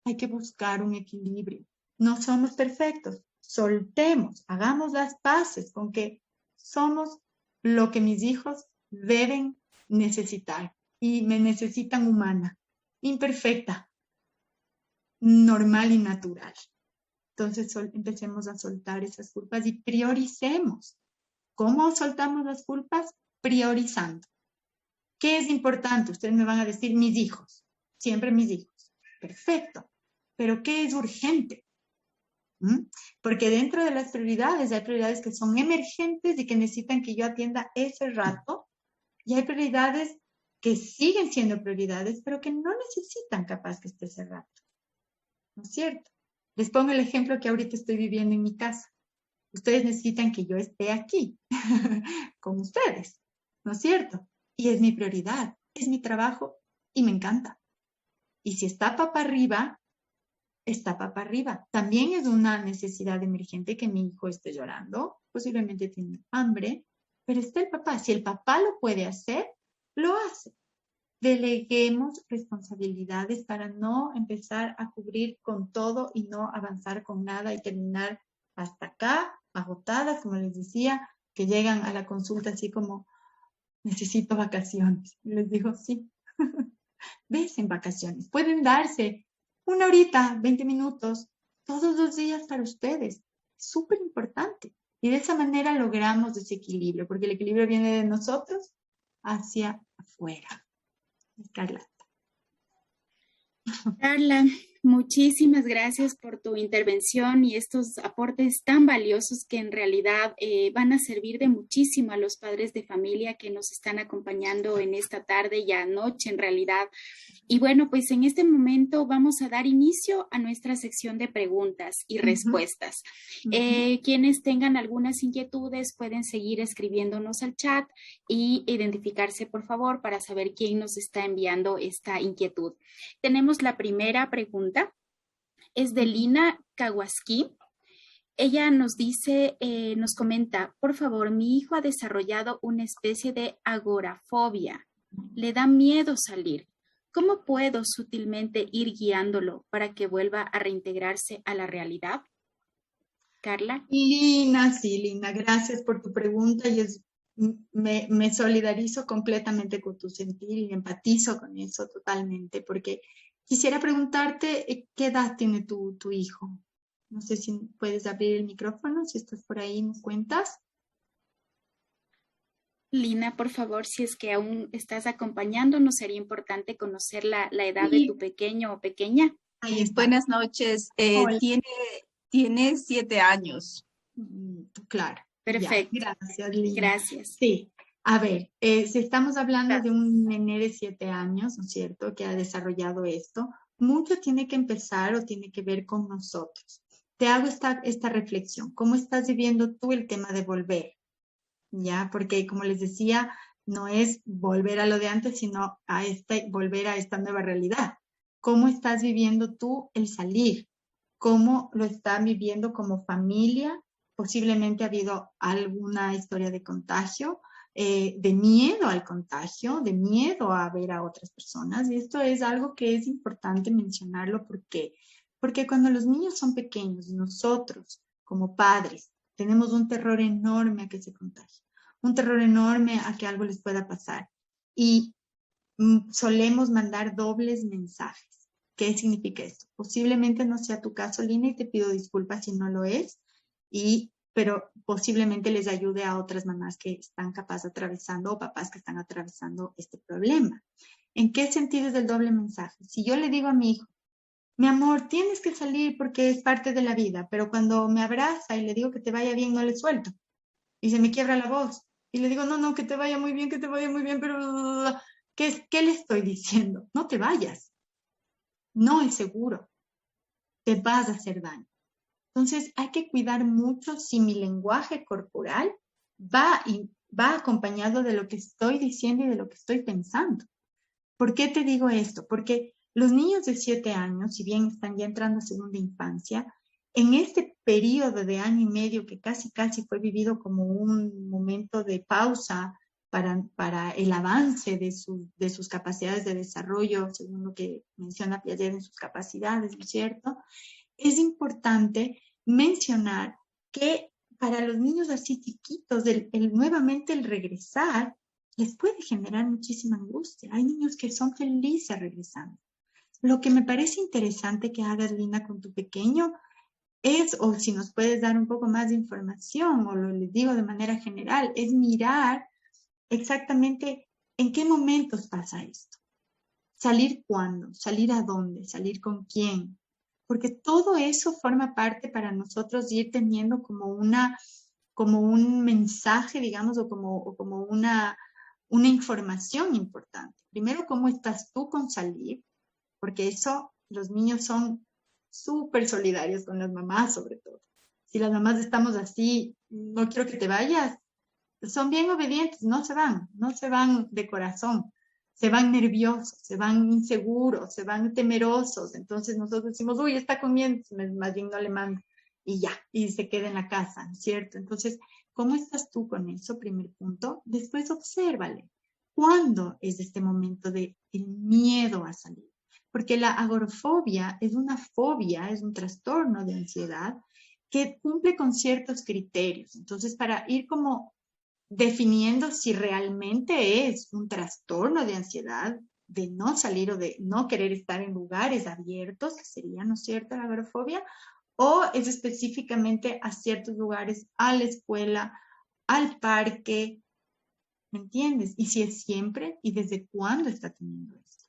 Hay que buscar un equilibrio. No somos perfectos, soltemos, hagamos las paces con que somos lo que mis hijos deben necesitar y me necesitan humana, imperfecta, normal y natural. Entonces empecemos a soltar esas culpas y prioricemos. ¿Cómo soltamos las culpas? Priorizando. ¿Qué es importante? Ustedes me van a decir mis hijos, siempre mis hijos. Perfecto. Pero ¿qué es urgente? Porque dentro de las prioridades hay prioridades que son emergentes y que necesitan que yo atienda ese rato, y hay prioridades que siguen siendo prioridades, pero que no necesitan capaz que esté ese rato. ¿No es cierto? Les pongo el ejemplo que ahorita estoy viviendo en mi casa. Ustedes necesitan que yo esté aquí con ustedes, ¿no es cierto? Y es mi prioridad, es mi trabajo y me encanta. Y si está papá arriba, está papá arriba. También es una necesidad emergente que mi hijo esté llorando, posiblemente tiene hambre, pero está el papá. Si el papá lo puede hacer, lo hace. Deleguemos responsabilidades para no empezar a cubrir con todo y no avanzar con nada y terminar hasta acá, agotadas, como les decía, que llegan a la consulta así como, necesito vacaciones. Y les digo, sí, ves en vacaciones. Pueden darse una horita, 20 minutos, todos los días para ustedes. Es súper importante. Y de esa manera logramos ese equilibrio, porque el equilibrio viene de nosotros hacia afuera. Carla, muchísimas gracias por tu intervención y estos aportes tan valiosos que en realidad van a servir de muchísimo a los padres de familia que nos están acompañando en esta tarde y anoche en realidad. Y bueno, pues en este momento vamos a dar inicio a nuestra sección de preguntas y respuestas. Quienes tengan algunas inquietudes pueden seguir escribiéndonos al chat y identificarse, por favor, para saber quién nos está enviando esta inquietud. Tenemos la primera pregunta, es de Lina Kawaski. Ella nos dice, nos comenta, por favor, mi hijo ha desarrollado una especie de agorafobia. Le da miedo salir. ¿Cómo puedo sutilmente ir guiándolo para que vuelva a reintegrarse a la realidad? Carla. Lina, sí, Lina, gracias por tu pregunta y me solidarizo completamente con tu sentir y empatizo con eso totalmente, porque quisiera preguntarte qué edad tiene tu hijo. No sé si puedes abrir el micrófono, si estás por ahí, ¿nos cuentas? Lina, por favor, si es que aún estás acompañándonos, sería importante conocer la edad de tu pequeño o pequeña. Ahí está. Buenas noches. Tiene 7 años. Claro. Perfecto. Ya, gracias, Lina. Gracias. Sí. A ver, si estamos hablando de un nene de 7 años, ¿no es cierto?, que ha desarrollado esto, mucho tiene que empezar o tiene que ver con nosotros. Te hago esta reflexión. ¿Cómo estás viviendo tú el tema de volver? ¿Ya? Porque, como les decía, no es volver a lo de antes, sino volver a esta nueva realidad. ¿Cómo estás viviendo tú el salir? ¿Cómo lo están viviendo como familia? Posiblemente ha habido alguna historia de contagio, de miedo al contagio, de miedo a ver a otras personas. Y esto es algo que es importante mencionarlo porque cuando los niños son pequeños, nosotros como padres Tenemos un terror enorme a que se contagien, un terror enorme a que algo les pueda pasar. Y solemos mandar dobles mensajes. ¿Qué significa esto? Posiblemente no sea tu caso, Lina, y te pido disculpas si no lo es, pero posiblemente les ayude a otras mamás que están capaz atravesando o papás que están atravesando este problema. ¿En qué sentido es el doble mensaje? Si yo le digo a mi hijo, mi amor, tienes que salir porque es parte de la vida, pero cuando me abraza y le digo que te vaya bien, no le suelto. Y se me quiebra la voz. Y le digo, no, que te vaya muy bien, pero ¿qué le estoy diciendo? No te vayas. No es seguro. Te vas a hacer daño. Entonces hay que cuidar mucho si mi lenguaje corporal va acompañado de lo que estoy diciendo y de lo que estoy pensando. ¿Por qué te digo esto? Porque los niños de 7 años, si bien están ya entrando a segunda infancia, en este periodo de año y medio que casi fue vivido como un momento de pausa para el avance de sus capacidades de desarrollo, según lo que menciona Piaget en sus capacidades, ¿no es cierto? Es importante mencionar que para los niños así chiquitos, nuevamente el regresar les puede generar muchísima angustia. Hay niños que son felices regresando. Lo que me parece interesante que hagas, Lina, con tu pequeño es, o si nos puedes dar un poco más de información, o les digo de manera general, es mirar exactamente en qué momentos pasa esto. Salir cuándo, salir a dónde, salir con quién. Porque todo eso forma parte para nosotros de ir teniendo como un mensaje, digamos, o como una información importante. Primero, ¿cómo estás tú con salir? Porque eso, los niños son súper solidarios con las mamás, sobre todo. Si las mamás estamos así, no quiero que te vayas, son bien obedientes, no se van de corazón, se van nerviosos, se van inseguros, se van temerosos. Entonces nosotros decimos, uy, está comiendo, más bien no le mando, y ya, y se queda en la casa, ¿no es cierto? Entonces, ¿cómo estás tú con eso? Primer punto. Después, obsérvale. ¿Cuándo es este momento de el miedo a salir? Porque la agorafobia es una fobia, es un trastorno de ansiedad que cumple con ciertos criterios. Entonces, para ir como definiendo si realmente es un trastorno de ansiedad, de no salir o de no querer estar en lugares abiertos, que sería, ¿no es cierto?, la agorafobia, o es específicamente a ciertos lugares, a la escuela, al parque, ¿me entiendes? Y si es siempre y desde cuándo está teniendo esto.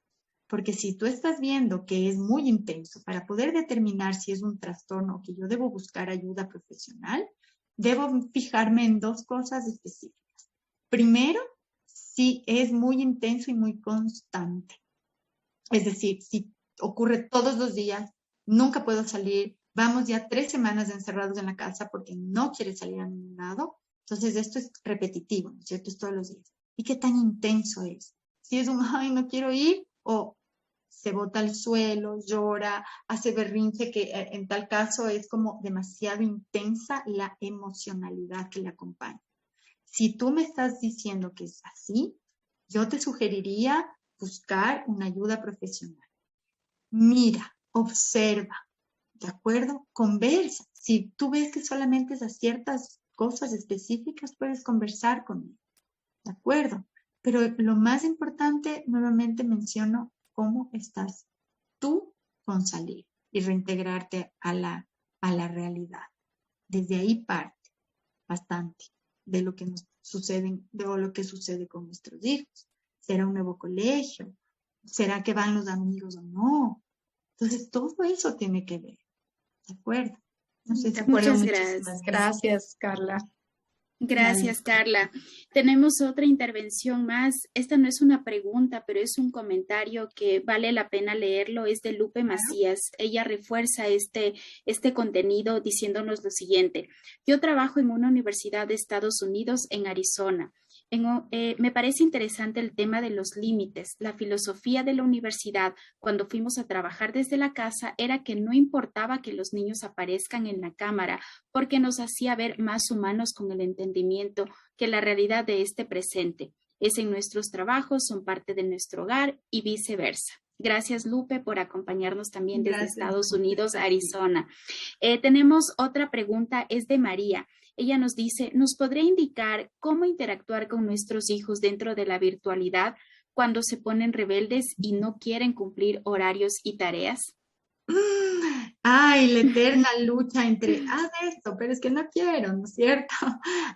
Porque si tú estás viendo que es muy intenso, para poder determinar si es un trastorno o que yo debo buscar ayuda profesional, debo fijarme en 2 cosas específicas. Primero, si es muy intenso y muy constante. Es decir, si ocurre todos los días, nunca puedo salir, vamos ya 3 semanas encerrados en la casa porque no quiere salir a ningún lado. Entonces esto es repetitivo, ¿no es cierto? Es todos los días. ¿Y qué tan intenso es? Si es un, ay, no quiero ir, o se bota al suelo, llora, hace berrinche, que en tal caso es como demasiado intensa la emocionalidad que le acompaña. Si tú me estás diciendo que es así, yo te sugeriría buscar una ayuda profesional. Mira, observa, ¿de acuerdo? Conversa. Si tú ves que solamente es a ciertas cosas específicas, puedes conversar con él, ¿de acuerdo? Pero lo más importante, nuevamente menciono, cómo estás tú con salir y reintegrarte a la realidad. Desde ahí parte bastante de lo que nos sucede, de lo que sucede con nuestros hijos. ¿Será un nuevo colegio? ¿Será que van los amigos o no? Entonces, todo eso tiene que ver, ¿de acuerdo? No sé, de acuerdo. Muchas gracias. Gracias, Carla. Gracias, Carla. Tenemos otra intervención más. Esta no es una pregunta, pero es un comentario que vale la pena leerlo. Es de Lupe Macías. Ella refuerza este contenido diciéndonos lo siguiente. Yo trabajo en una universidad de Estados Unidos en Arizona. Me parece interesante el tema de los límites. La filosofía de la universidad, cuando fuimos a trabajar desde la casa, era que no importaba que los niños aparezcan en la cámara, porque nos hacía ver más humanos con el entendimiento que la realidad de este presente. Es en nuestros trabajos, son parte de nuestro hogar y viceversa. Gracias, Lupe, por acompañarnos también desde Gracias. Estados Unidos, Arizona. Tenemos otra pregunta, es de María. Ella nos dice, ¿nos podría indicar cómo interactuar con nuestros hijos dentro de la virtualidad cuando se ponen rebeldes y no quieren cumplir horarios y tareas? Ay, la eterna lucha entre, haz esto, pero es que no quiero, ¿no es cierto?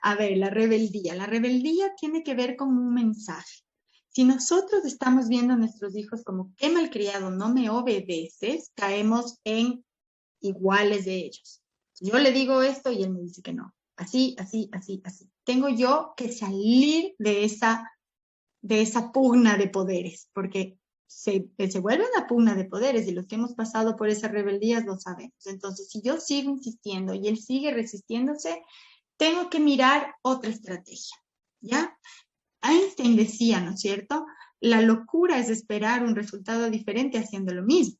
A ver, la rebeldía. La rebeldía tiene que ver con un mensaje. Si nosotros estamos viendo a nuestros hijos como, qué malcriado, no me obedeces, caemos en iguales de ellos. Yo le digo esto y él me dice que no. Así, así, así, así. Tengo yo que salir de esa pugna de poderes, porque se vuelve una pugna de poderes y los que hemos pasado por esas rebeldías lo sabemos. Entonces, si yo sigo insistiendo y él sigue resistiéndose, tengo que mirar otra estrategia, ¿ya? Einstein decía, ¿no es cierto? La locura es esperar un resultado diferente haciendo lo mismo.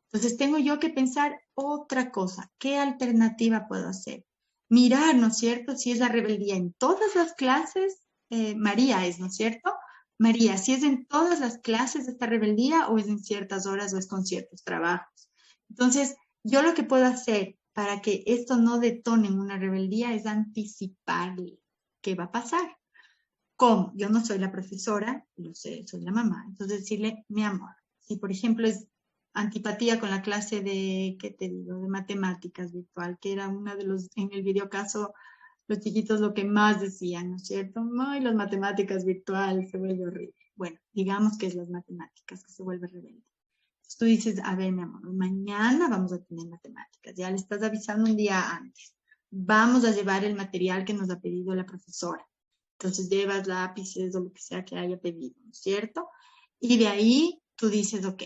Entonces tengo yo que pensar otra cosa. ¿Qué alternativa puedo hacer? Mirar, ¿no es cierto? Si es la rebeldía en todas las clases, María es, ¿no es cierto? María, si es en todas las clases esta rebeldía o es en ciertas horas o es con ciertos trabajos. Entonces, yo lo que puedo hacer para que esto no detone en una rebeldía es anticiparle qué va a pasar. ¿Cómo? Yo no soy la profesora, lo sé, soy la mamá. Entonces decirle, mi amor, si por ejemplo es antipatía con la clase de, ¿qué te digo?, de matemáticas virtual, que era una de los, en el videocaso, los chiquitos lo que más decían, ¿no es cierto? Ay, las matemáticas virtual se vuelve horrible. Bueno, digamos que es las matemáticas que se vuelve rebelde. Entonces tú dices, a ver, mi amor, mañana vamos a tener matemáticas, ya le estás avisando un día antes. Vamos a llevar el material que nos ha pedido la profesora. Entonces llevas lápices o lo que sea que haya pedido, ¿no es cierto? Y de ahí tú dices, ok,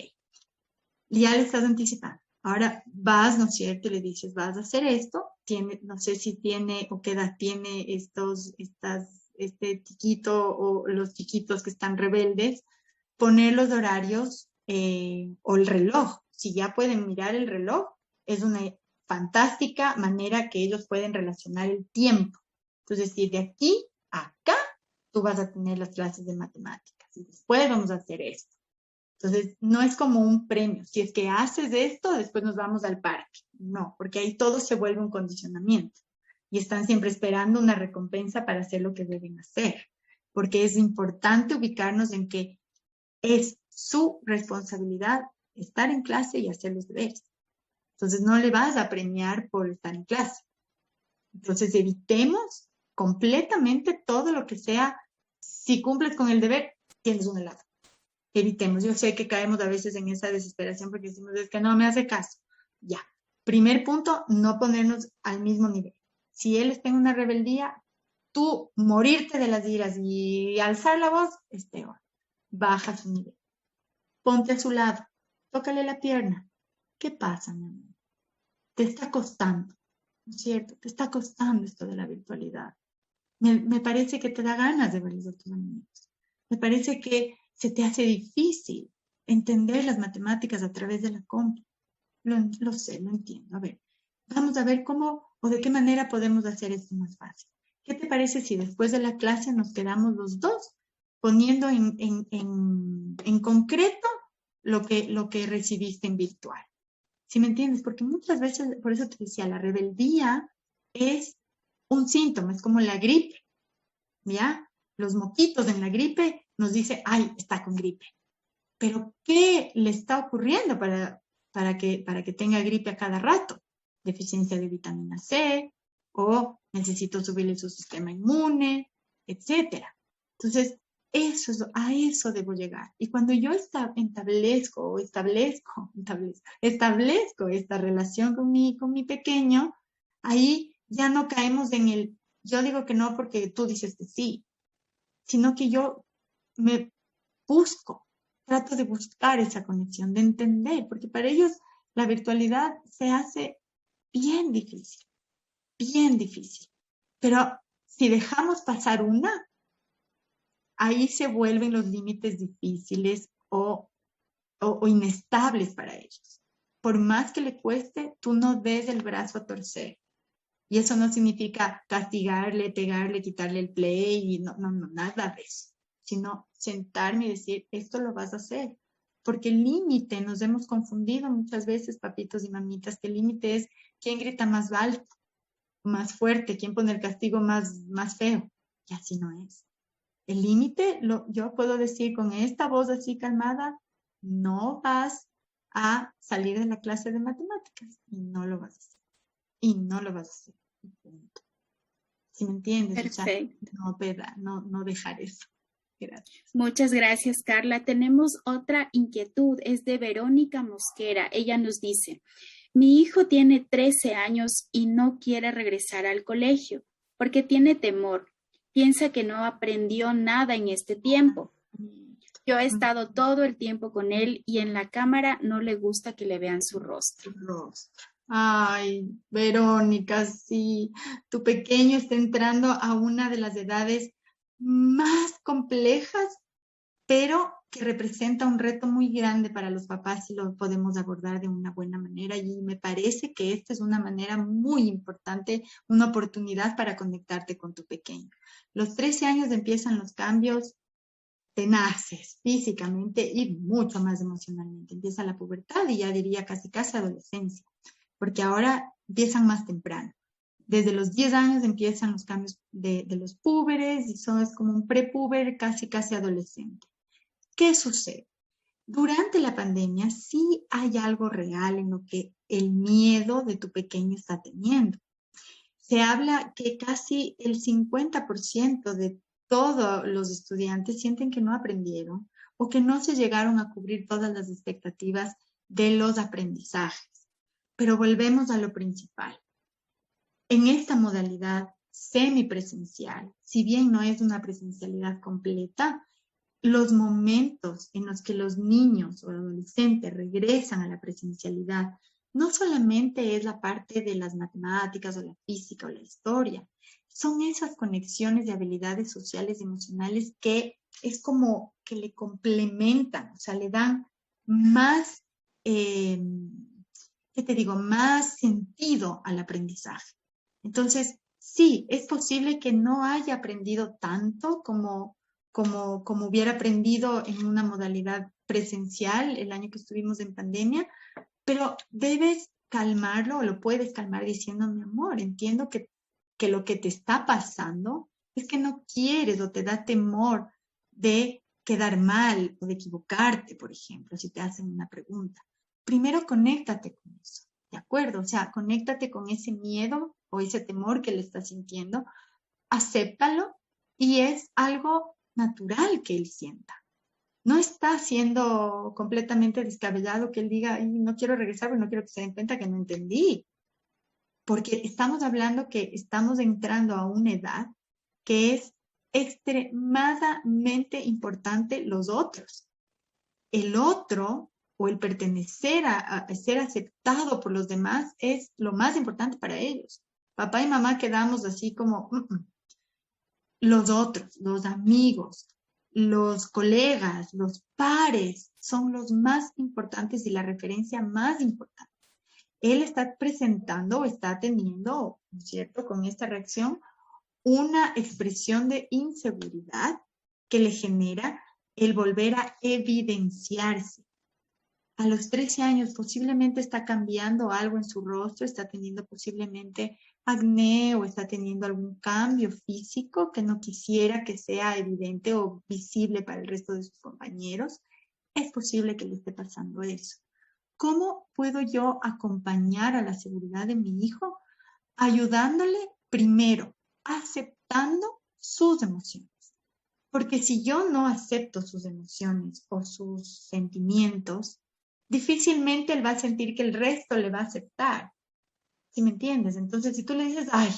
ya le estás anticipando. Ahora vas, ¿no es cierto? Y le dices, vas a hacer esto. Tiene, no sé si tiene o qué edad tiene este chiquito o los chiquitos que están rebeldes. Poner los horarios o el reloj. Si ya pueden mirar el reloj, es una fantástica manera que ellos pueden relacionar el tiempo. Entonces, si de aquí a acá, tú vas a tener las clases de matemáticas y después vamos a hacer esto. Entonces, no es como un premio. Si es que haces esto, después nos vamos al parque. No, porque ahí todo se vuelve un condicionamiento. Y están siempre esperando una recompensa para hacer lo que deben hacer. Porque es importante ubicarnos en que es su responsabilidad estar en clase y hacer los deberes. Entonces, no le vas a premiar por estar en clase. Entonces, evitemos completamente todo lo que sea, si cumples con el deber, tienes un helado. Evitemos. Yo sé que caemos a veces en esa desesperación porque decimos, es que no me hace caso. Ya. Primer punto, no ponernos al mismo nivel. Si él está en una rebeldía, tú morirte de las iras y alzar la voz es peor. Baja su nivel. Ponte a su lado. Tócale la pierna. ¿Qué pasa, mi amor? Te está costando, ¿no es cierto? Te está costando esto de la virtualidad. Me parece que te da ganas de verlos a tus amigos. Me parece que se te hace difícil entender las matemáticas a través de la compu. Lo sé, lo entiendo. A ver, vamos a ver cómo o de qué manera podemos hacer esto más fácil. ¿Qué te parece si después de la clase nos quedamos los dos poniendo en concreto lo que recibiste en virtual? ¿Sí me entiendes? Porque muchas veces, por eso te decía, la rebeldía es un síntoma, es como la gripe, ¿ya? Los moquitos en la gripe nos dice, ay, está con gripe. Pero ¿qué le está ocurriendo para que tenga gripe a cada rato? Deficiencia de vitamina C, o necesito subirle su sistema inmune, etc. Entonces, a eso debo llegar. Y cuando yo establezco esta relación con mi pequeño, ahí ya no caemos en yo digo que no porque tú dices que sí, sino que yo trato de buscar esa conexión, de entender, porque para ellos la virtualidad se hace bien difícil. Pero si dejamos pasar ahí se vuelven los límites difíciles o inestables para ellos. Por más que le cueste, tú no des el brazo a torcer. Y eso no significa castigarle, pegarle, quitarle el play, y no, nada de eso. Sino sentarme y decir, esto lo vas a hacer. porque el límite, nos hemos confundido muchas veces, papitos y mamitas, que el límite es quién grita más alto, más fuerte, quién pone el castigo más feo. Y así no es. El límite, yo puedo decir con esta voz así calmada, no vas a salir de la clase de matemáticas y no lo vas a hacer. Y no lo vas a hacer. Punto. ¿Sí me entiendes? Perfecto. O sea, no dejar eso. Gracias. Muchas gracias, Carla. Tenemos otra inquietud, es de Verónica Mosquera. Ella nos dice, mi hijo tiene 13 años y no quiere regresar al colegio porque tiene temor. Piensa que no aprendió nada en este tiempo. Yo he estado todo el tiempo con él y en la cámara no le gusta que le vean su rostro. Ay, Verónica, sí, tu pequeño está entrando a una de las edades más complejas, pero que representa un reto muy grande para los papás si lo podemos abordar de una buena manera. Y me parece que esta es una manera muy importante, una oportunidad para conectarte con tu pequeño. Los 13 años empiezan los cambios tenaces, físicamente y mucho más emocionalmente. Empieza la pubertad y ya diría casi adolescencia, porque ahora empiezan más temprano. Desde los 10 años empiezan los cambios de los púberes y eso es como un prepúber casi adolescente. ¿Qué sucede? Durante la pandemia sí hay algo real en lo que el miedo de tu pequeño está teniendo. Se habla que casi el 50% de todos los estudiantes sienten que no aprendieron o que no se llegaron a cubrir todas las expectativas de los aprendizajes. Pero volvemos a lo principal. En esta modalidad semipresencial, si bien no es una presencialidad completa, los momentos en los que los niños o adolescentes regresan a la presencialidad no solamente es la parte de las matemáticas o la física o la historia, son esas conexiones de habilidades sociales y emocionales que es como que le complementan, o sea, le dan más, más sentido al aprendizaje. Entonces, sí, es posible que no haya aprendido tanto como hubiera aprendido en una modalidad presencial el año que estuvimos en pandemia, pero debes calmarlo o lo puedes calmar diciendo, mi amor, entiendo que lo que te está pasando es que no quieres o te da temor de quedar mal o de equivocarte, por ejemplo, si te hacen una pregunta. Primero conéctate con eso, ¿de acuerdo? O sea, conéctate con ese miedo o ese temor que le estás sintiendo, acéptalo y es algo natural que él sienta. No está siendo completamente descabellado que él diga, no quiero regresar porque no quiero que se den cuenta que no entendí. Porque estamos hablando que estamos entrando a una edad que es extremadamente importante los otros. El otro o el pertenecer a ser aceptado por los demás es lo más importante para ellos. Papá y mamá quedamos así como los otros, los amigos, los colegas, los pares son los más importantes y la referencia más importante. Él está presentando o está teniendo, ¿cierto?, con esta reacción, una expresión de inseguridad que le genera el volver a evidenciarse. A los 13 años posiblemente está cambiando algo en su rostro, está teniendo posiblemente acné o está teniendo algún cambio físico que no quisiera que sea evidente o visible para el resto de sus compañeros. Es posible que le esté pasando eso. ¿Cómo puedo yo acompañar a la seguridad de mi hijo? Ayudándole primero, aceptando sus emociones. Porque si yo no acepto sus emociones o sus sentimientos, difícilmente él va a sentir que el resto le va a aceptar. ¿Sí me entiendes? Entonces, si tú le dices, ay,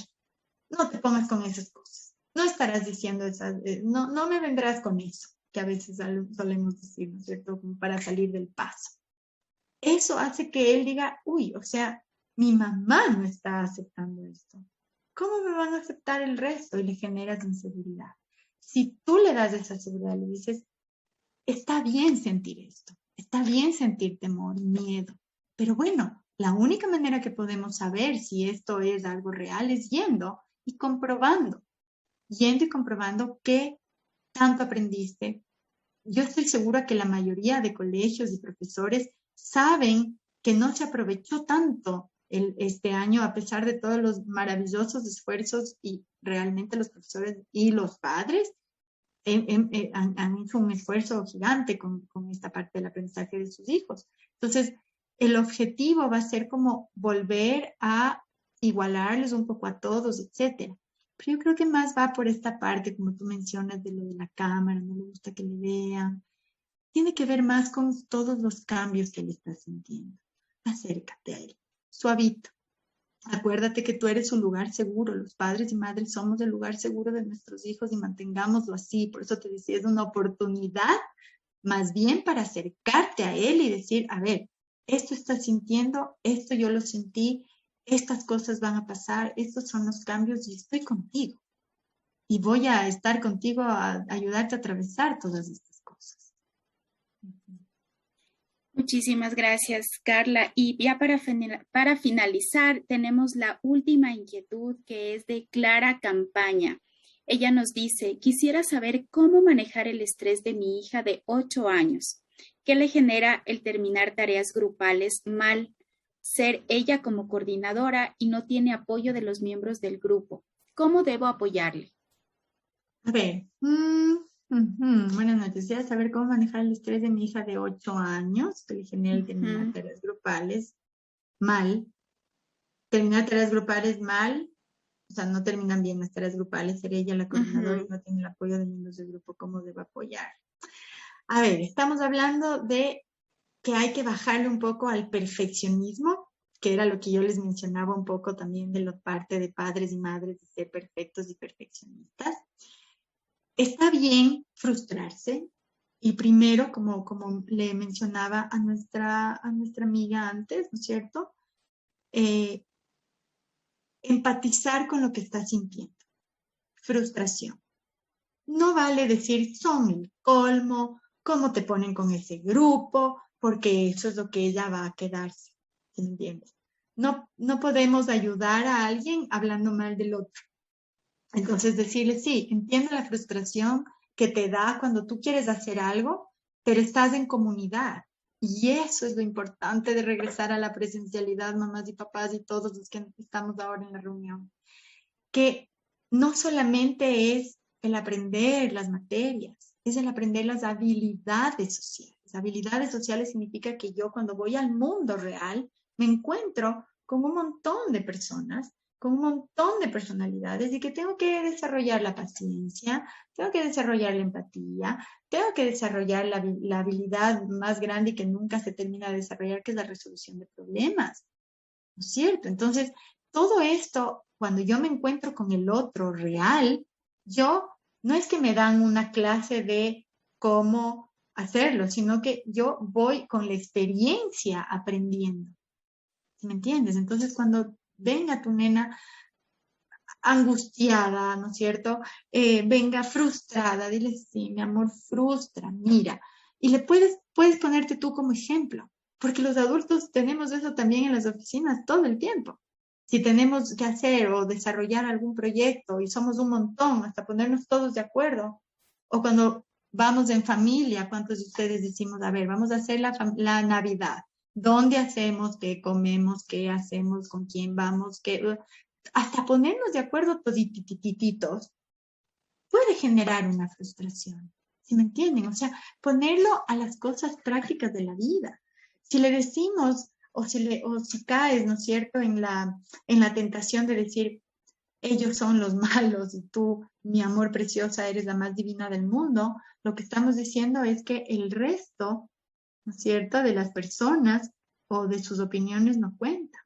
no te pongas con esas cosas, no estarás diciendo esas, no me vendrás con eso, que a veces solemos decir, ¿no es cierto?, como para salir del paso. Eso hace que él diga, uy, o sea, mi mamá no está aceptando esto. ¿Cómo me van a aceptar el resto? Y le generas inseguridad. Si tú le das esa seguridad, le dices, está bien sentir esto, está bien sentir temor, miedo, pero bueno, la única manera que podemos saber si esto es algo real es yendo y comprobando qué tanto aprendiste, yo estoy segura que la mayoría de colegios y profesores saben que no se aprovechó tanto este año, a pesar de todos los maravillosos esfuerzos, y realmente los profesores y los padres han hecho un esfuerzo gigante con esta parte del aprendizaje de sus hijos. Entonces, el objetivo va a ser como volver a igualarles un poco a todos, etcétera. Pero yo creo que más va por esta parte, como tú mencionas, de lo de la cámara, no le gusta que le vean. Tiene que ver más con todos los cambios que él está sintiendo. Acércate a él, suavito. Acuérdate que tú eres un lugar seguro. Los padres y madres somos el lugar seguro de nuestros hijos y mantengámoslo así. Por eso te decía, es una oportunidad más bien para acercarte a él y decir, a ver, esto estás sintiendo, esto yo lo sentí, estas cosas van a pasar, estos son los cambios y estoy contigo. Y voy a estar contigo a ayudarte a atravesar todas estas cosas. Muchísimas gracias, Carla. Y ya para finalizar, tenemos la última inquietud, que es de Clara Campaña. Ella nos dice, quisiera saber cómo manejar el estrés de mi hija de 8 años. ¿Qué le genera el terminar tareas grupales mal, ser ella como coordinadora y no tiene apoyo de los miembros del grupo? ¿Cómo debo apoyarle? A ver, buenas noches. Quisiera saber cómo manejar el estrés de mi hija de 8 años, que le genera el terminar tareas grupales mal. Terminar tareas grupales mal, o sea, no terminan bien las tareas grupales, ser ella la coordinadora y no tiene el apoyo de miembros del grupo, ¿cómo debo apoyar? A ver, estamos hablando de que hay que bajarle un poco al perfeccionismo, que era lo que yo les mencionaba un poco también de la parte de padres y madres de ser perfectos y perfeccionistas. Está bien frustrarse y primero, como le mencionaba a nuestra amiga antes, ¿no es cierto? Empatizar con lo que está sintiendo. Frustración. No vale decir son el colmo, cómo te ponen con ese grupo, porque eso es lo que ella va a quedarse. ¿Sí me entiendes? No podemos ayudar a alguien hablando mal del otro. Entonces decirle, sí, entiendo la frustración que te da cuando tú quieres hacer algo, pero estás en comunidad. Y eso es lo importante de regresar a la presencialidad, mamás y papás y todos los que estamos ahora en la reunión. Que no solamente es el aprender las materias, es el aprender las habilidades sociales. Habilidades sociales significa que yo cuando voy al mundo real me encuentro con un montón de personas, con un montón de personalidades y que tengo que desarrollar la paciencia, tengo que desarrollar la empatía, tengo que desarrollar la habilidad más grande y que nunca se termina de desarrollar, que es la resolución de problemas. ¿No es cierto? Entonces, todo esto, cuando yo me encuentro con el otro real, yo no es que me dan una clase de cómo hacerlo, sino que yo voy con la experiencia aprendiendo. ¿Sí me entiendes? Entonces, cuando venga tu nena angustiada, ¿no es cierto? Venga frustrada, dile, sí, mi amor, frustra, mira. Y le puedes ponerte tú como ejemplo, porque los adultos tenemos eso también en las oficinas todo el tiempo. Si tenemos que hacer o desarrollar algún proyecto y somos un montón, hasta ponernos todos de acuerdo, o cuando vamos en familia, ¿cuántos de ustedes decimos, a ver, vamos a hacer la Navidad? ¿Dónde hacemos? ¿Qué comemos? ¿Qué hacemos? ¿Con quién vamos? Hasta ponernos de acuerdo toditititos puede generar una frustración. ¿Sí me entienden? O sea, ponerlo a las cosas prácticas de la vida. Si le decimos, o si caes, ¿no es cierto?, en la tentación de decir, ellos son los malos y tú, mi amor preciosa, eres la más divina del mundo, lo que estamos diciendo es que el resto, ¿no es cierto?, de las personas o de sus opiniones no cuenta.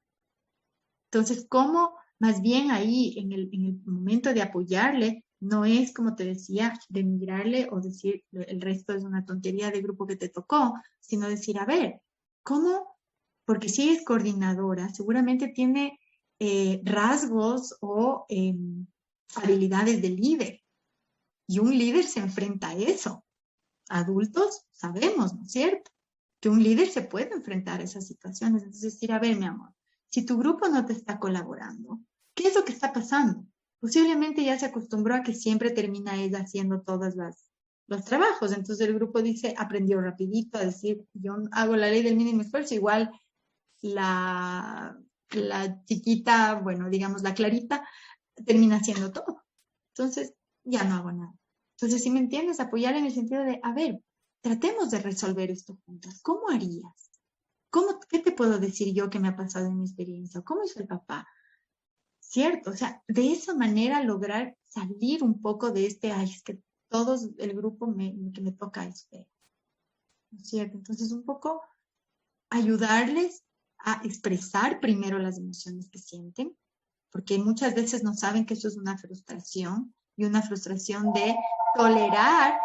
Entonces, ¿cómo más bien ahí en el momento de apoyarle, no es, como te decía, denigrarle o decir el resto es una tontería de grupo que te tocó, sino decir, a ver, ¿cómo? Porque si es coordinadora, seguramente tiene rasgos o habilidades de líder. Y un líder se enfrenta a eso. Adultos sabemos, ¿no es cierto?, que un líder se puede enfrentar a esas situaciones. Entonces decir, a ver, mi amor, si tu grupo no te está colaborando, ¿qué es lo que está pasando? Posiblemente ya se acostumbró a que siempre termina ella haciendo todas los trabajos. Entonces el grupo dice, aprendió rapidito a decir, yo hago la ley del mínimo esfuerzo, igual la chiquita, bueno, digamos la Clarita, termina haciendo todo. Entonces ya no hago nada. Entonces, si me entiendes, apoyar en el sentido de, a ver, tratemos de resolver esto juntas. ¿Cómo harías? ¿Qué te puedo decir yo que me ha pasado en mi experiencia? ¿Cómo hizo el papá? ¿Cierto? O sea, de esa manera lograr salir un poco de ay, es que todos el grupo que me toca es feo. ¿No es cierto? Entonces, un poco ayudarles a expresar primero las emociones que sienten, porque muchas veces no saben que eso es una frustración, y una frustración de tolerar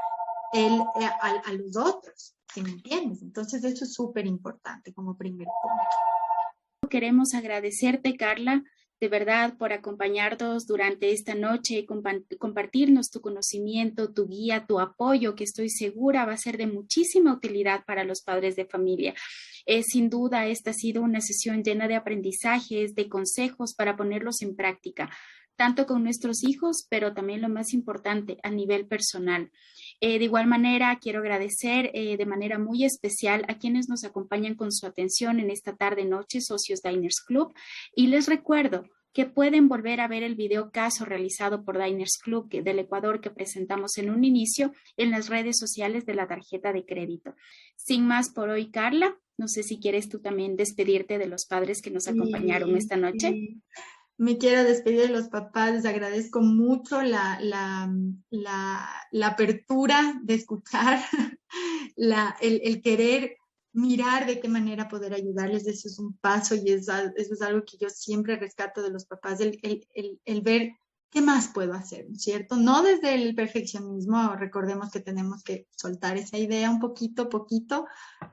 a los otros, ¿sí me entiendes? Entonces, eso es súper importante como primer punto. Queremos agradecerte, Carla, de verdad, por acompañarnos durante esta noche y compartirnos tu conocimiento, tu guía, tu apoyo, que estoy segura va a ser de muchísima utilidad para los padres de familia. Sin duda, esta ha sido una sesión llena de aprendizajes, de consejos para ponerlos en práctica, tanto con nuestros hijos, pero también lo más importante, a nivel personal. De igual manera, quiero agradecer de manera muy especial a quienes nos acompañan con su atención en esta tarde-noche, socios Diners Club, y les recuerdo que pueden volver a ver el video caso realizado por Diners Club del Ecuador que presentamos en un inicio en las redes sociales de la tarjeta de crédito. Sin más por hoy, Carla, no sé si quieres tú también despedirte de los padres que nos acompañaron esta noche. Sí. Me quiero despedir de los papás, les agradezco mucho la apertura de escuchar, el querer mirar de qué manera poder ayudarles. Eso es un paso y eso es algo que yo siempre rescato de los papás, el ver qué más puedo hacer, ¿cierto? No desde el perfeccionismo, recordemos que tenemos que soltar esa idea un poquito,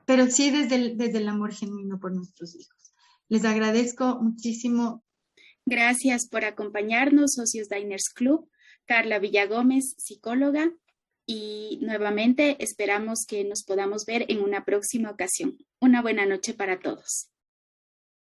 pero sí desde el amor genuino por nuestros hijos. Les agradezco muchísimo. Gracias por acompañarnos, socios Diners Club. Carla Villagómez, psicóloga, y nuevamente esperamos que nos podamos ver en una próxima ocasión. Una buena noche para todos.